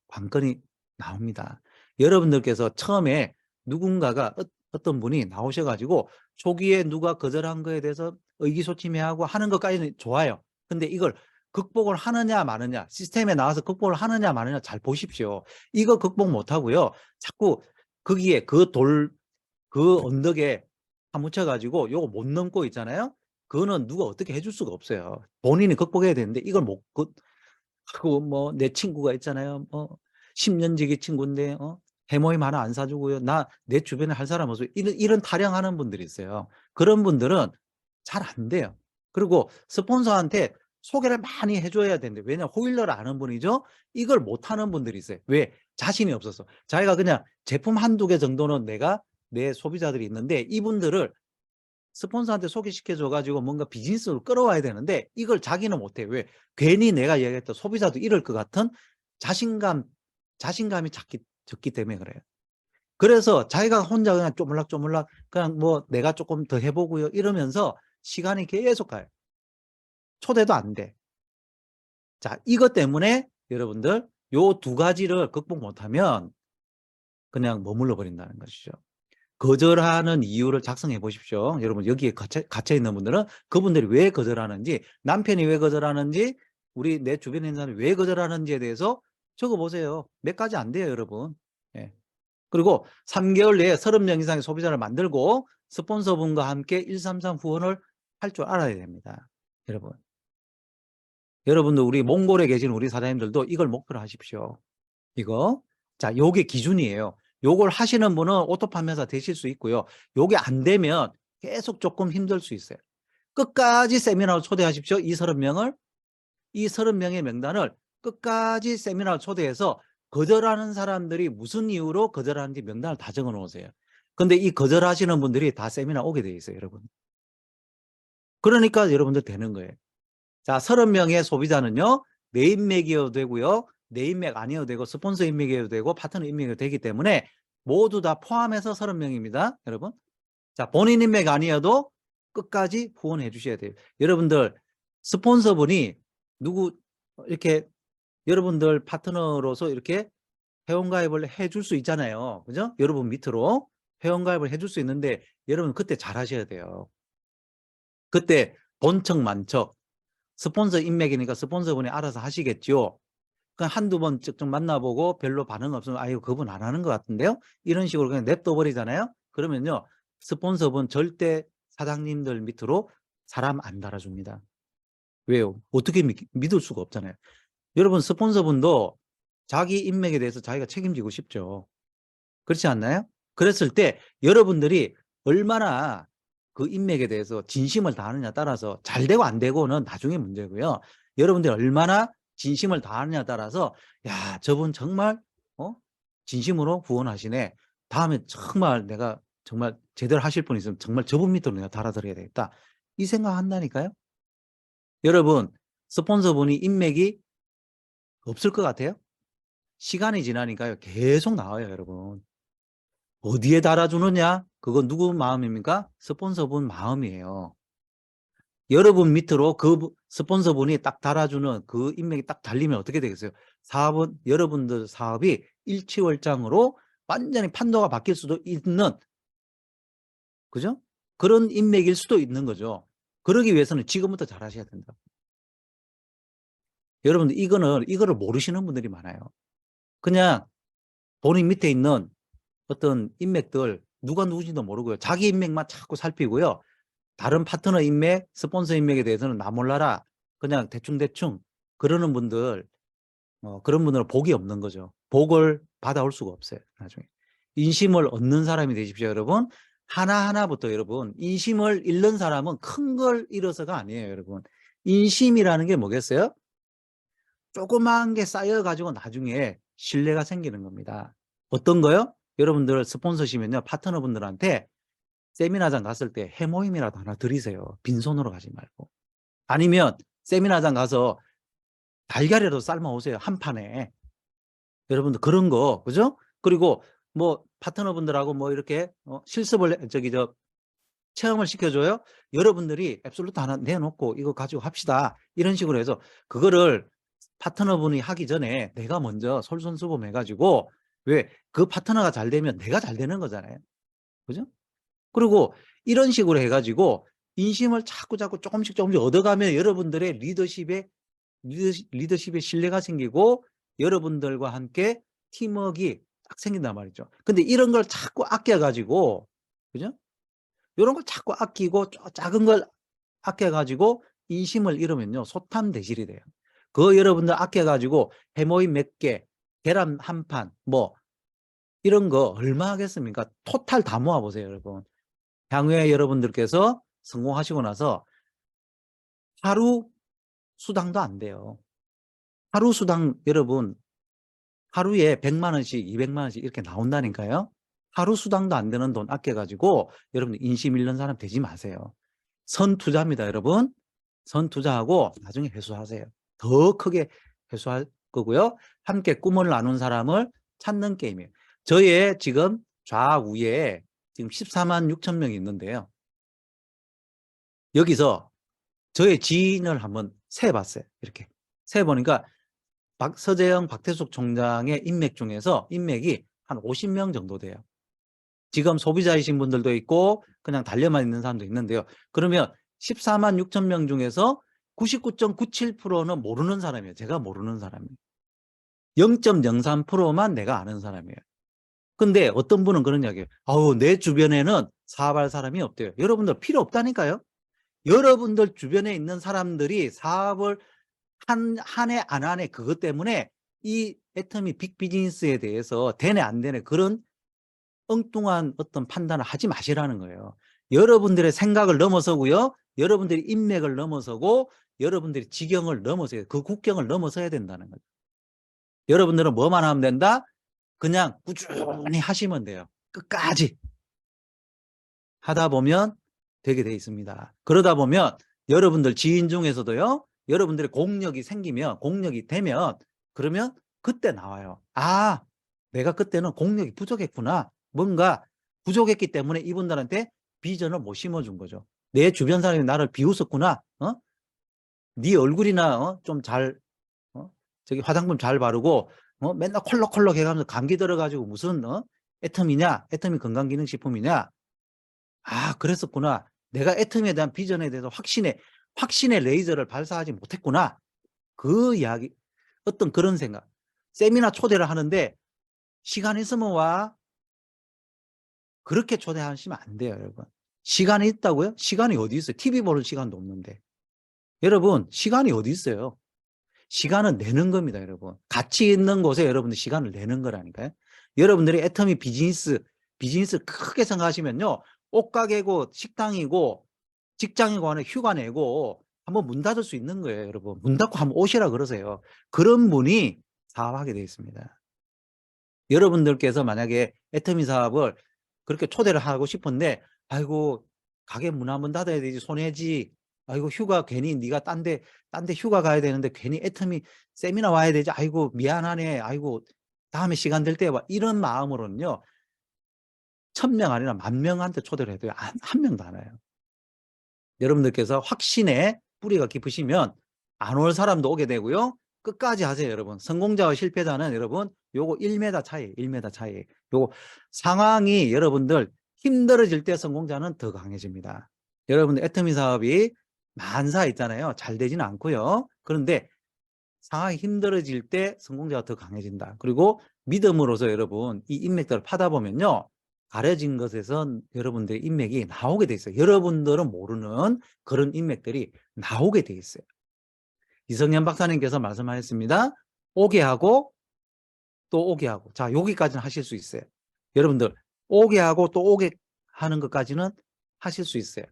Speaker 2: 관건이 나옵니다. 여러분들께서 처음에 누군가가 어떤 분이 나오셔가지고 초기에 누가 거절한 거에 대해서 의기소침해하고 하는 것까지는 좋아요. 근데 이걸 극복을 하느냐 마느냐, 시스템에 나와서 극복을 하느냐 마느냐 잘 보십시오. 이거 극복 못하고요. 자꾸 거기에 그 언덕에 파묻혀가지고 요거 못 넘고 있잖아요. 그거는 누가 어떻게 해줄 수가 없어요. 본인이 극복해야 되는데 이걸 그리고 뭐 내 친구가 있잖아요. 10년 지기 친구인데 해모임 하나 안 사주고요. 내 주변에 할 사람 없어요. 이런 타령하는 분들이 있어요. 그런 분들은 잘 안 돼요. 그리고 스폰서한테 소개를 많이 해줘야 되는데 왜냐면 호일러를 아는 분이죠. 이걸 못하는 분들이 있어요. 왜? 자신이 없어서. 자기가 그냥 제품 한두 개 정도는 내 소비자들이 있는데 이분들을 스폰서한테 소개시켜줘가지고 뭔가 비즈니스를 끌어와야 되는데 이걸 자기는 못해. 왜? 괜히 내가 얘기했던 소비자도 이럴 것 같은 자신감이 적기 때문에 그래요. 그래서 자기가 혼자 그냥 쪼물락쪼물락 그냥 뭐 내가 조금 더 해보고요 이러면서 시간이 계속 가요. 초대도 안 돼. 자, 이것 때문에 여러분들 요 두 가지를 극복 못하면 그냥 머물러 버린다는 것이죠. 거절하는 이유를 작성해 보십시오. 여러분 여기에 갇혀 있는 분들은 그분들이 왜 거절하는지, 남편이 왜 거절하는지, 우리 내 주변에 있는 사람이 왜 거절하는지에 대해서 적어 보세요. 몇 가지 안 돼요, 여러분. 예. 그리고 3개월 내에 30명 이상의 소비자를 만들고 스폰서분과 함께 133 후원을 할 줄 알아야 됩니다. 여러분. 여러분들 우리 몽골에 계신 우리 사장님들도 이걸 목표로 하십시오. 이거. 자, 요게 기준이에요. 요걸 하시는 분은 오토 판매사 되실 수 있고요. 요게 안 되면 계속 조금 힘들 수 있어요. 끝까지 세미나로 초대하십시오. 이 30명을. 이 30명의 명단을 끝까지 세미나로 초대해서 거절하는 사람들이 무슨 이유로 거절하는지 명단을 다 적어 놓으세요. 근데 이 거절하시는 분들이 다 세미나 오게 돼 있어요, 여러분. 그러니까 여러분들 되는 거예요. 자, 30명의 소비자는요, 내 인맥이어도 되고요, 내 인맥 아니어도 되고, 스폰서 인맥이어도 되고, 파트너 인맥이어도 되기 때문에 모두 다 포함해서 30명입니다, 여러분. 자, 본인 인맥 아니어도 끝까지 후원해 주셔야 돼요. 여러분들, 스폰서분이 누구, 이렇게 여러분들 파트너로서 이렇게 회원가입을 해 줄 수 있잖아요. 그죠? 여러분 밑으로 회원가입을 해 줄 수 있는데, 여러분 그때 잘 하셔야 돼요. 그때 본척 만척. 스폰서 인맥이니까 스폰서분이 알아서 하시겠죠. 그냥 한두 번 쭉 만나보고 별로 반응 없으면 아유 그분 안 하는 것 같은데요. 이런 식으로 그냥 냅둬 버리잖아요. 그러면요 스폰서분 절대 사장님들 밑으로 사람 안 달아줍니다. 왜요? 어떻게 믿을 수가 없잖아요. 여러분 스폰서분도 자기 인맥에 대해서 자기가 책임지고 싶죠. 그렇지 않나요? 그랬을 때 여러분들이 얼마나 그 인맥에 대해서 진심을 다하느냐 따라서 잘 되고 안 되고는 나중에 문제고요. 여러분들이 얼마나 진심을 다하느냐 따라서 야 저분 정말 진심으로 후원하시네. 다음에 정말 내가 정말 제대로 하실 분 있으면 정말 저분 밑으로 내가 달아드려야 되겠다. 이 생각 한다니까요. 여러분 스폰서분이 인맥이 없을 것 같아요? 시간이 지나니까요 계속 나와요 여러분. 어디에 달아주느냐? 그건 누구 마음입니까? 스폰서분 마음이에요. 여러분 밑으로 그 스폰서분이 딱 달아주는 그 인맥이 딱 달리면 어떻게 되겠어요? 사업은 여러분들 사업이 일치월장으로 완전히 판도가 바뀔 수도 있는, 그죠? 그런 인맥일 수도 있는 거죠. 그러기 위해서는 지금부터 잘 하셔야 된다. 여러분들 이거를 모르시는 분들이 많아요. 그냥 본인 밑에 있는 어떤 인맥들 누가 누구인지도 모르고요. 자기 인맥만 자꾸 살피고요. 다른 파트너 인맥, 스폰서 인맥에 대해서는 나 몰라라. 그냥 대충대충 그러는 분들, 그런 분들은 복이 없는 거죠. 복을 받아올 수가 없어요. 나중에. 인심을 얻는 사람이 되십시오, 여러분. 하나하나부터 여러분, 인심을 잃는 사람은 큰 걸 잃어서가 아니에요, 여러분. 인심이라는 게 뭐겠어요? 조그만 게 쌓여가지고 나중에 신뢰가 생기는 겁니다. 어떤 거요? 여러분들 스폰서시면요, 파트너분들한테 세미나장 갔을 때 해모임이라도 하나 드리세요. 빈손으로 가지 말고. 아니면 세미나장 가서 달걀이라도 삶아 오세요. 한 판에. 여러분들 그런 거, 그죠? 그리고 뭐 파트너분들하고 뭐 이렇게 실습을 체험을 시켜줘요. 여러분들이 앱솔루트 하나 내놓고 이거 가지고 합시다. 이런 식으로 해서 그거를 파트너분이 하기 전에 내가 먼저 솔선수범 해가지고, 왜 그 파트너가 잘 되면 내가 잘 되는 거잖아요. 그죠? 그리고 이런 식으로 해가지고 인심을 자꾸 조금씩 얻어가면 여러분들의 리더십에 신뢰가 생기고 여러분들과 함께 팀워크가 딱 생긴단 말이죠. 근데 이런 걸 자꾸 아껴가지고, 그죠? 이런 걸 자꾸 아끼고 작은 걸 아껴가지고 인심을 잃으면요 소탐대실이 돼요. 그 여러분들 아껴가지고 해모임 몇 개, 계란 한 판, 뭐 이런 거 얼마 하겠습니까? 토탈 다 모아보세요, 여러분. 향후에 여러분들께서 성공하시고 나서 하루 수당도 안 돼요. 하루 수당 여러분 하루에 100만 원씩 200만 원씩 이렇게 나온다니까요. 하루 수당도 안 되는 돈 아껴가지고 여러분 인심 잃는 사람 되지 마세요. 선투자입니다, 여러분. 선투자하고 나중에 회수하세요. 더 크게 회수할 거고요. 함께 꿈을 나눈 사람을 찾는 게임이에요. 저의 지금 좌우에 지금 14만 6천 명이 있는데요. 여기서 저의 지인을 한번 세봤어요. 이렇게 세보니까 서재영, 박태숙 총장의 인맥 중에서 인맥이 한 50명 정도 돼요. 지금 소비자이신 분들도 있고 그냥 달려만 있는 사람도 있는데요. 그러면 14만 6천 명 중에서 99.97%는 모르는 사람이에요. 제가 모르는 사람이에요. 0.03%만 내가 아는 사람이에요. 근데 어떤 분은 그런 이야기예요. 아우, 내 주변에는 사업할 사람이 없대요. 여러분들 필요 없다니까요. 여러분들 주변에 있는 사람들이 사업을 한 해 안 하네, 그것 때문에 이 애터미 빅비즈니스에 대해서 되네 안 되네 그런 엉뚱한 어떤 판단을 하지 마시라는 거예요. 여러분들의 생각을 넘어서고요. 여러분들이 인맥을 넘어서고 여러분들이 지경을 넘어서야, 그 국경을 넘어서야 된다는 거죠. 여러분들은 뭐만 하면 된다? 그냥 꾸준히 하시면 돼요. 끝까지 하다 보면 되게 돼 있습니다. 그러다 보면 여러분들 지인 중에서도요. 여러분들의 공력이 생기면, 공력이 되면 그러면 그때 나와요. 아, 내가 그때는 공력이 부족했구나. 뭔가 부족했기 때문에 이분들한테 비전을 못 심어준 거죠. 내 주변 사람이 나를 비웃었구나. 네 얼굴이나 좀 잘, 저기 화장품 잘 바르고 맨날 콜록콜록 해가면서 감기 들어가지고 무슨 애터미냐? 애터미 건강기능식품이냐? 아, 그랬었구나. 내가 애터미에 대한 비전에 대해서 확신의 레이저를 발사하지 못했구나. 그 이야기, 어떤 그런 생각. 세미나 초대를 하는데 시간 있으면 와. 그렇게 초대하시면 안 돼요, 여러분. 시간이 있다고요? 시간이 어디 있어요? TV 보는 시간도 없는데. 여러분, 시간이 어디 있어요? 시간은 내는 겁니다, 여러분. 가치 있는 곳에 여러분들 시간을 내는 거라니까요. 여러분들이 애터미 비즈니스 크게 생각하시면요. 옷가게고 식당이고 직장이고 하는 휴가 내고 한번 문 닫을 수 있는 거예요, 여러분. 문 닫고 한번 오시라 그러세요. 그런 분이 사업하게 되어 있습니다. 여러분들께서 만약에 애터미 사업을 그렇게 초대를 하고 싶은데 아이고, 가게 문 한번 닫아야 되지, 손해지. 아이고, 휴가 괜히 네가 딴 데 휴가 가야 되는데 괜히 애터미 세미나 와야 되지. 아이고, 미안하네. 아이고, 다음에 시간 될 때 와. 이런 마음으로는요. 1000명 아니라 10,000명한테 초대를 해도요. 한 명도 안 와요. 여러분들께서 확신에 뿌리가 깊으시면 안 올 사람도 오게 되고요. 끝까지 하세요, 여러분. 성공자와 실패자는 여러분 요거 1m 차이, 1m 차이. 요거 상황이 여러분들 힘들어질 때 성공자는 더 강해집니다. 여러분들 애터미 사업이 만사 있잖아요. 잘 되지는 않고요. 그런데 상황이 힘들어질 때 성공자가 더 강해진다. 그리고 믿음으로서 여러분 이 인맥들을 파다 보면요. 가려진 것에서 여러분들의 인맥이 나오게 돼 있어요. 여러분들은 모르는 그런 인맥들이 나오게 돼 있어요. 이성현 박사님께서 말씀하셨습니다. 오게 하고 또 오게 하고. 자, 여기까지는 하실 수 있어요. 여러분들 오게 하고 또 오게 하는 것까지는 하실 수 있어요.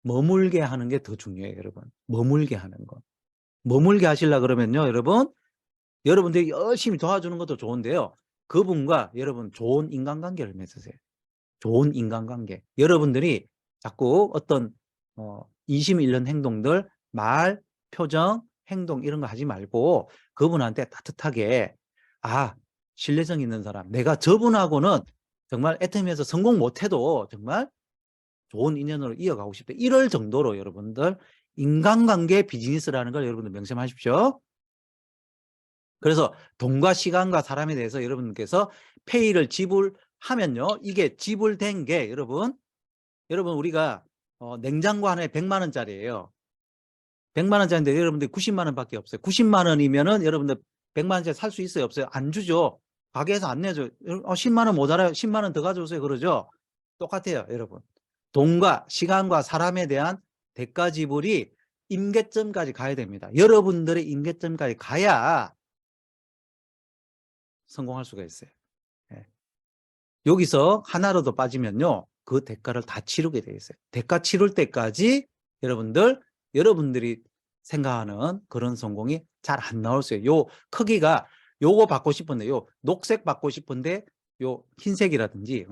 Speaker 2: 머물게 하는 게 더 중요해요, 여러분. 머물게 하는 거. 머물게 하시려 그러면요, 여러분들이 열심히 도와주는 것도 좋은데요. 그분과 여러분 좋은 인간관계를 맺으세요. 좋은 인간관계. 여러분들이 자꾸 어떤 인심 잃는 행동들, 말, 표정, 행동 이런 거 하지 말고 그분한테 따뜻하게 아, 신뢰성 있는 사람. 내가 저분하고는 정말 애터미에서 성공 못해도 정말 좋은 인연으로 이어가고 싶다. 이럴 정도로 여러분들 인간관계 비즈니스라는 걸 여러분들 명심하십시오. 그래서 돈과 시간과 사람에 대해서 여러분께서 페이를 지불하면요. 이게 지불된 게 여러분 우리가 냉장고 하나에 100만 원짜리예요. 100만 원짜리인데 여러분들 90만 원밖에 없어요. 90만 원이면은 여러분들 100만 원짜리 살 수 있어요, 없어요? 안 주죠. 가게에서 안 내죠. 10만 원 모자라요. 10만 원 더 가져오세요. 그러죠. 똑같아요, 여러분. 돈과 시간과 사람에 대한 대가 지불이 임계점까지 가야 됩니다. 여러분들의 임계점까지 가야 성공할 수가 있어요. 예. 여기서 하나라도 빠지면요. 그 대가를 다 치르게 돼 있어요. 대가 치를 때까지 여러분들이 생각하는 그런 성공이 잘 안 나올 수 있어요. 요 크기가 요거 받고 싶은데 요 녹색 받고 싶은데 요 흰색이라든지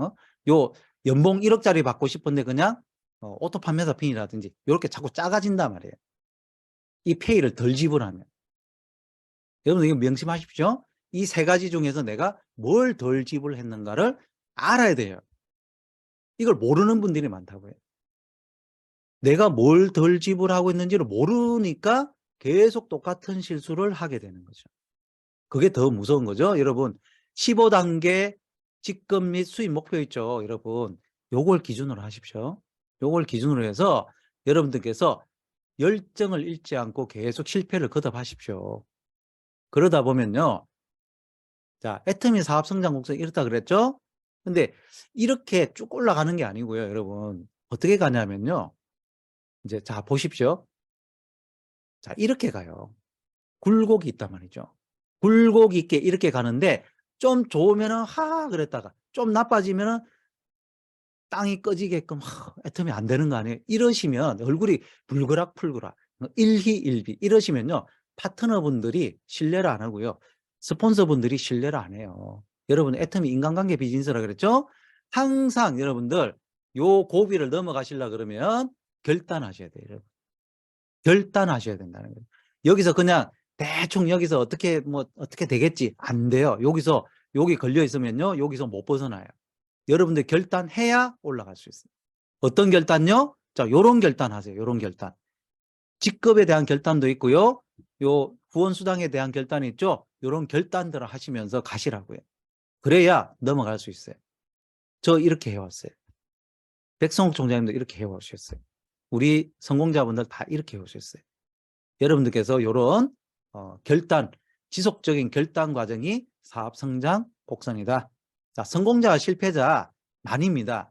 Speaker 2: 요 연봉 1억짜리 받고 싶은데 그냥 오토 판매사 핀이라든지 이렇게 자꾸 작아진단 말이에요. 이 페이를 덜 지불하면. 여러분 이거 명심하십시오. 이 세 가지 중에서 내가 뭘 덜 지불했는가를 알아야 돼요. 이걸 모르는 분들이 많다고요. 내가 뭘 덜 지불하고 있는지를 모르니까 계속 똑같은 실수를 하게 되는 거죠. 그게 더 무서운 거죠. 여러분 15단계 직급 및 수입 목표 있죠. 여러분 요걸 기준으로 하십시오. 요걸 기준으로 해서 여러분들께서 열정을 잃지 않고 계속 실패를 거듭하십시오. 그러다 보면요. 자, 애터미 사업 성장 곡선이 이렇다 그랬죠? 근데 이렇게 쭉 올라가는 게 아니고요, 여러분. 어떻게 가냐면요. 이제 자, 보십시오. 자, 이렇게 가요. 굴곡이 있단 말이죠. 굴곡이 있게 이렇게 가는데 좀 좋으면은 하 그랬다가 좀 나빠지면은 땅이 꺼지게끔 애터미 안 되는 거 아니에요? 이러시면 얼굴이 불그락불그락 일희일비 이러시면요. 파트너분들이 신뢰를 안 하고요. 스폰서분들이 신뢰를 안 해요. 여러분 애터미 인간관계 비즈니스라 그랬죠? 항상 여러분들 요 고비를 넘어가시려 그러면 결단하셔야 돼요. 여러분. 결단하셔야 된다는 거예요. 여기서 그냥 대충 여기서 어떻게 어떻게 되겠지 안 돼요. 여기서 여기 걸려 있으면요. 여기서 못 벗어나요. 여러분들 결단해야 올라갈 수 있어요. 어떤 결단요? 자, 요런 결단하세요. 요런 결단. 직급에 대한 결단도 있고요. 요 후원수당에 대한 결단이 있죠. 요런 결단들을 하시면서 가시라고요. 그래야 넘어갈 수 있어요. 저 이렇게 해왔어요. 백성욱 총장님도 이렇게 해오셨어요. 우리 성공자분들 다 이렇게 해오셨어요. 여러분들께서 요런 결단, 지속적인 결단 과정이 사업 성장 곡선이다. 자, 성공자와 실패자 나뉩니다.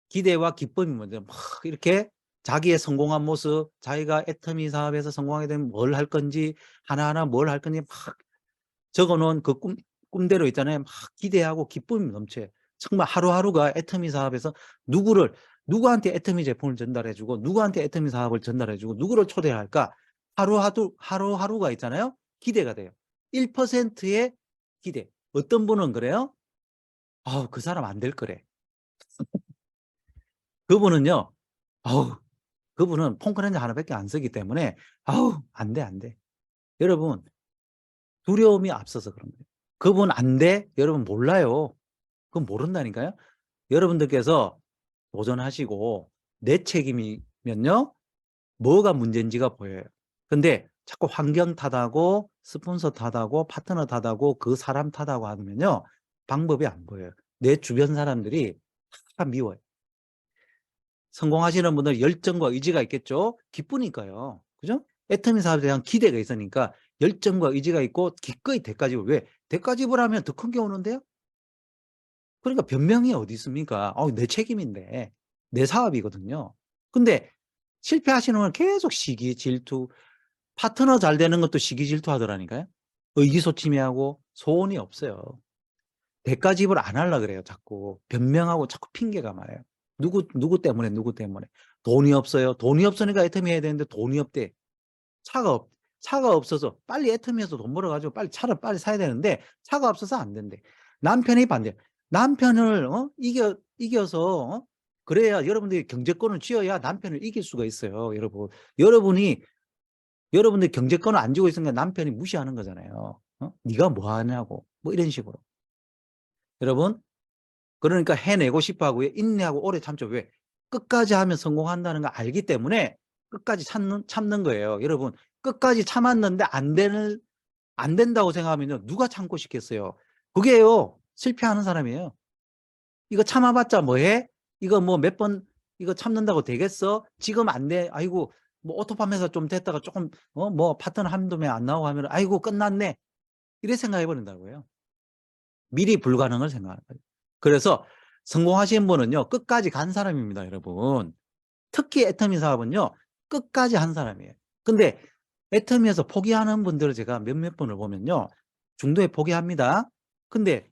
Speaker 2: 기대와 기쁨이 먼저 막 이렇게 자기의 성공한 모습, 자기가 애터미 사업에서 성공하게 되면 뭘 할 건지 하나하나 뭘 할 건지 막 적어놓은 그 꿈대로 있잖아요. 막 기대하고 기쁨이 넘쳐요. 정말 하루하루가 애터미 사업에서 누구한테 애터미 제품을 전달해주고 누구한테 애터미 사업을 전달해주고 누구를 초대할까 하루하루가 있잖아요. 기대가 돼요. 1%의 기대. 어떤 분은 그래요? 그 사람 안 될 거래. 그분은요. 그분은 폰크렌즈 하나밖에 안 쓰기 때문에 안 돼, 안 돼. 여러분 두려움이 앞서서 그런 거예요. 그분 안 돼? 여러분 몰라요. 그건 모른다니까요. 여러분들께서 도전하시고 내 책임이면요. 뭐가 문제인지가 보여요. 근데 자꾸 환경 탓하고 스폰서 탓하고 파트너 탓하고 그 사람 탓하고 하면요. 방법이 안 보여요. 내 주변 사람들이 다 미워요. 성공하시는 분들 열정과 의지가 있겠죠. 기쁘니까요. 그죠? 애터미 사업에 대한 기대가 있으니까 열정과 의지가 있고 기꺼이 대가집을 왜? 대가집을 하면 더 큰 게 오는데요. 그러니까 변명이 어디 있습니까? 내 책임인데 내 사업이거든요. 근데 실패하시는 건 계속 시기 질투 파트너 잘 되는 것도 시기 질투하더라니까요. 의기소침해하고 소원이 없어요. 대가집을 안 하려고 그래요. 자꾸 변명하고 자꾸 핑계가 많아요. 누구 때문에 돈이 없어요. 돈이 없으니까 애터미 해야 되는데 돈이 없대. 차가 없어서 빨리 애터미에서 돈 벌어가지고 빨리 차를 빨리 사야 되는데 차가 없어서 안 된대. 남편이 반대. 남편을 이겨서 그래야 여러분들이 경제권을 쥐어야 남편을 이길 수가 있어요. 여러분들이 경제권을 안 쥐고 있으니까 남편이 무시하는 거잖아요. 네가 뭐 하냐고 뭐 이런 식으로. 여러분 그러니까 해내고 싶어 하고요. 인내하고 오래 참죠. 왜? 끝까지 하면 성공한다는 거 알기 때문에 끝까지 참는 거예요. 여러분 끝까지 참았는데 안 된다고 생각하면요. 누가 참고 싶겠어요. 그게요. 실패하는 사람이에요. 이거 참아봤자 뭐해? 이거 뭐 몇 번 이거 참는다고 되겠어? 지금 안 돼. 아이고 뭐 오토팜에서 좀 됐다가 조금 뭐 파트너 한두 명 안 나오고 하면 아이고 끝났네. 이래 생각해 버린다고요. 미리 불가능을 생각하는 거예요. 그래서 성공하신 분은요. 끝까지 간 사람입니다. 여러분. 특히 애터미 사업은요. 끝까지 한 사람이에요. 근데 애터미에서 포기하는 분들을 제가 몇몇 분을 보면요. 중도에 포기합니다. 근데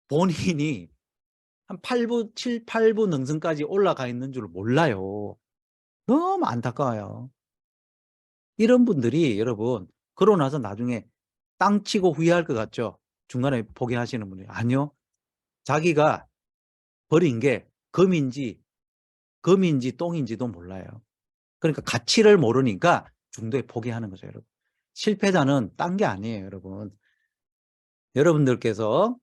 Speaker 2: 본인이 한 8부, 7, 8부 능선까지 올라가 있는 줄 몰라요. 너무 안타까워요. 이런 분들이 여러분 그러고 나서 나중에 땅 치고 후회할 것 같죠? 중간에 포기하시는 분이. 아니요. 자기가 버린 게 금인지 똥인지도 몰라요. 그러니까 가치를 모르니까 중도에 포기하는 거죠, 여러분. 실패자는 딴 게 아니에요, 여러분. 여러분들께서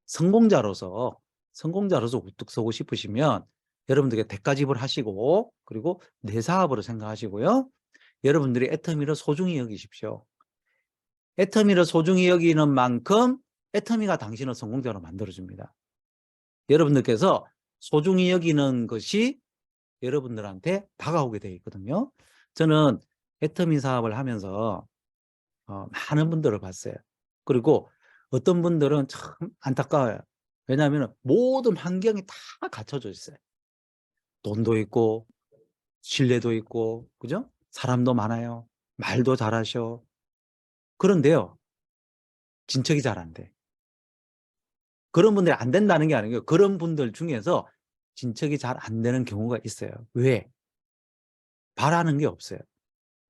Speaker 2: 성공자로서 우뚝 서고 싶으시면 여러분들께 대가집을 하시고 그리고 내 사업으로 생각하시고요. 여러분들이 애터미를 소중히 여기십시오. 애터미를 소중히 여기는 만큼 애터미가 당신을 성공자로 만들어줍니다. 여러분들께서 소중히 여기는 것이 여러분들한테 다가오게 되어 있거든요. 저는 애터미 사업을 하면서 많은 분들을 봤어요. 그리고 어떤 분들은 참 안타까워요. 왜냐하면 모든 환경이 다 갖춰져 있어요. 돈도 있고 신뢰도 있고 그죠? 사람도 많아요. 말도 잘하셔. 그런데요. 진척이 잘 안 돼. 그런 분들이 안 된다는 게 아니고요. 그런 분들 중에서 진척이 잘 안 되는 경우가 있어요. 왜? 바라는 게 없어요.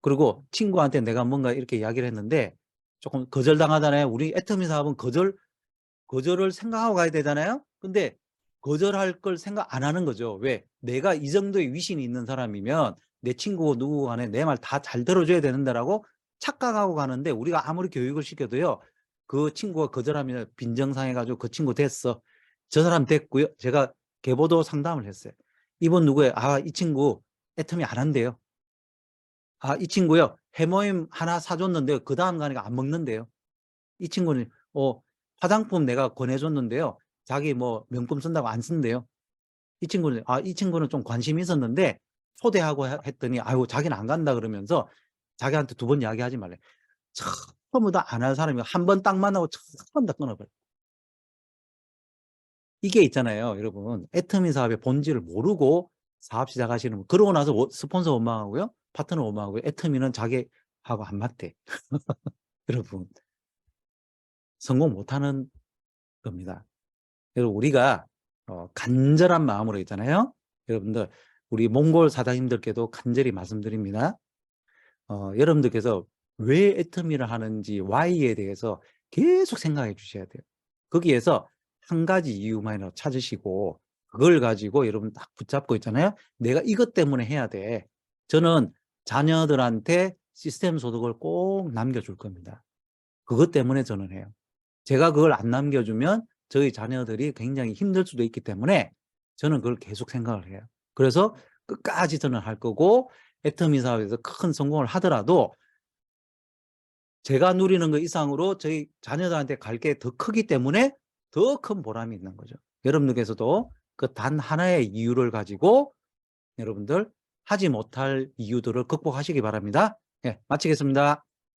Speaker 2: 그리고 친구한테 내가 뭔가 이렇게 이야기를 했는데 조금 거절당하잖아요. 우리 애터미 사업은 거절을 생각하고 가야 되잖아요. 근데 거절할 걸 생각 안 하는 거죠. 왜? 내가 이 정도의 위신이 있는 사람이면 내 친구 누구 간에 내 말 다 잘 들어줘야 되는데라고 착각하고 가는데, 우리가 아무리 교육을 시켜도요, 그 친구가 거절하면 빈정상해가지고 그 친구 됐어. 저 사람 됐고요. 제가 계보도 상담을 했어요. 이분 누구예요? 아, 이 친구 애터미 안 한대요. 아, 이 친구요. 해모임 하나 사줬는데요. 그 다음 가니까 안 먹는데요. 이 친구는 화장품 내가 권해줬는데요. 자기 뭐 명품 쓴다고 안 쓴대요. 이 친구는 좀 관심이 있었는데 초대하고 했더니 아유, 자기는 안 간다 그러면서 자기한테 2번 이야기하지 말래. 처음부터 다 안 할 사람이 한 번 딱 만나고 처음 다 끊어버려. 이게 있잖아요, 여러분. 애터미 사업의 본질을 모르고 사업 시작하시는 분. 그러고 나서 스폰서 원망하고요. 파트너 원망하고요. 애터미는 자기하고 안 맞대. 여러분. 성공 못하는 겁니다. 그래서 우리가 간절한 마음으로 있잖아요. 여러분들, 우리 몽골 사장님들께도 간절히 말씀드립니다. 여러분들께서 왜 애터미를 하는지 Y에 대해서 계속 생각해 주셔야 돼요. 거기에서 한 가지 이유만이라도 찾으시고 그걸 가지고 여러분 딱 붙잡고 있잖아요. 내가 이것 때문에 해야 돼. 저는 자녀들한테 시스템 소득을 꼭 남겨줄 겁니다. 그것 때문에 저는 해요. 제가 그걸 안 남겨주면 저희 자녀들이 굉장히 힘들 수도 있기 때문에 저는 그걸 계속 생각을 해요. 그래서 끝까지 저는 할 거고, 애터미 사업에서 큰 성공을 하더라도 제가 누리는 것 이상으로 저희 자녀들한테 갈 게 더 크기 때문에 더 큰 보람이 있는 거죠. 여러분들께서도 그 단 하나의 이유를 가지고 여러분들 하지 못할 이유들을 극복하시기 바랍니다. 네, 마치겠습니다.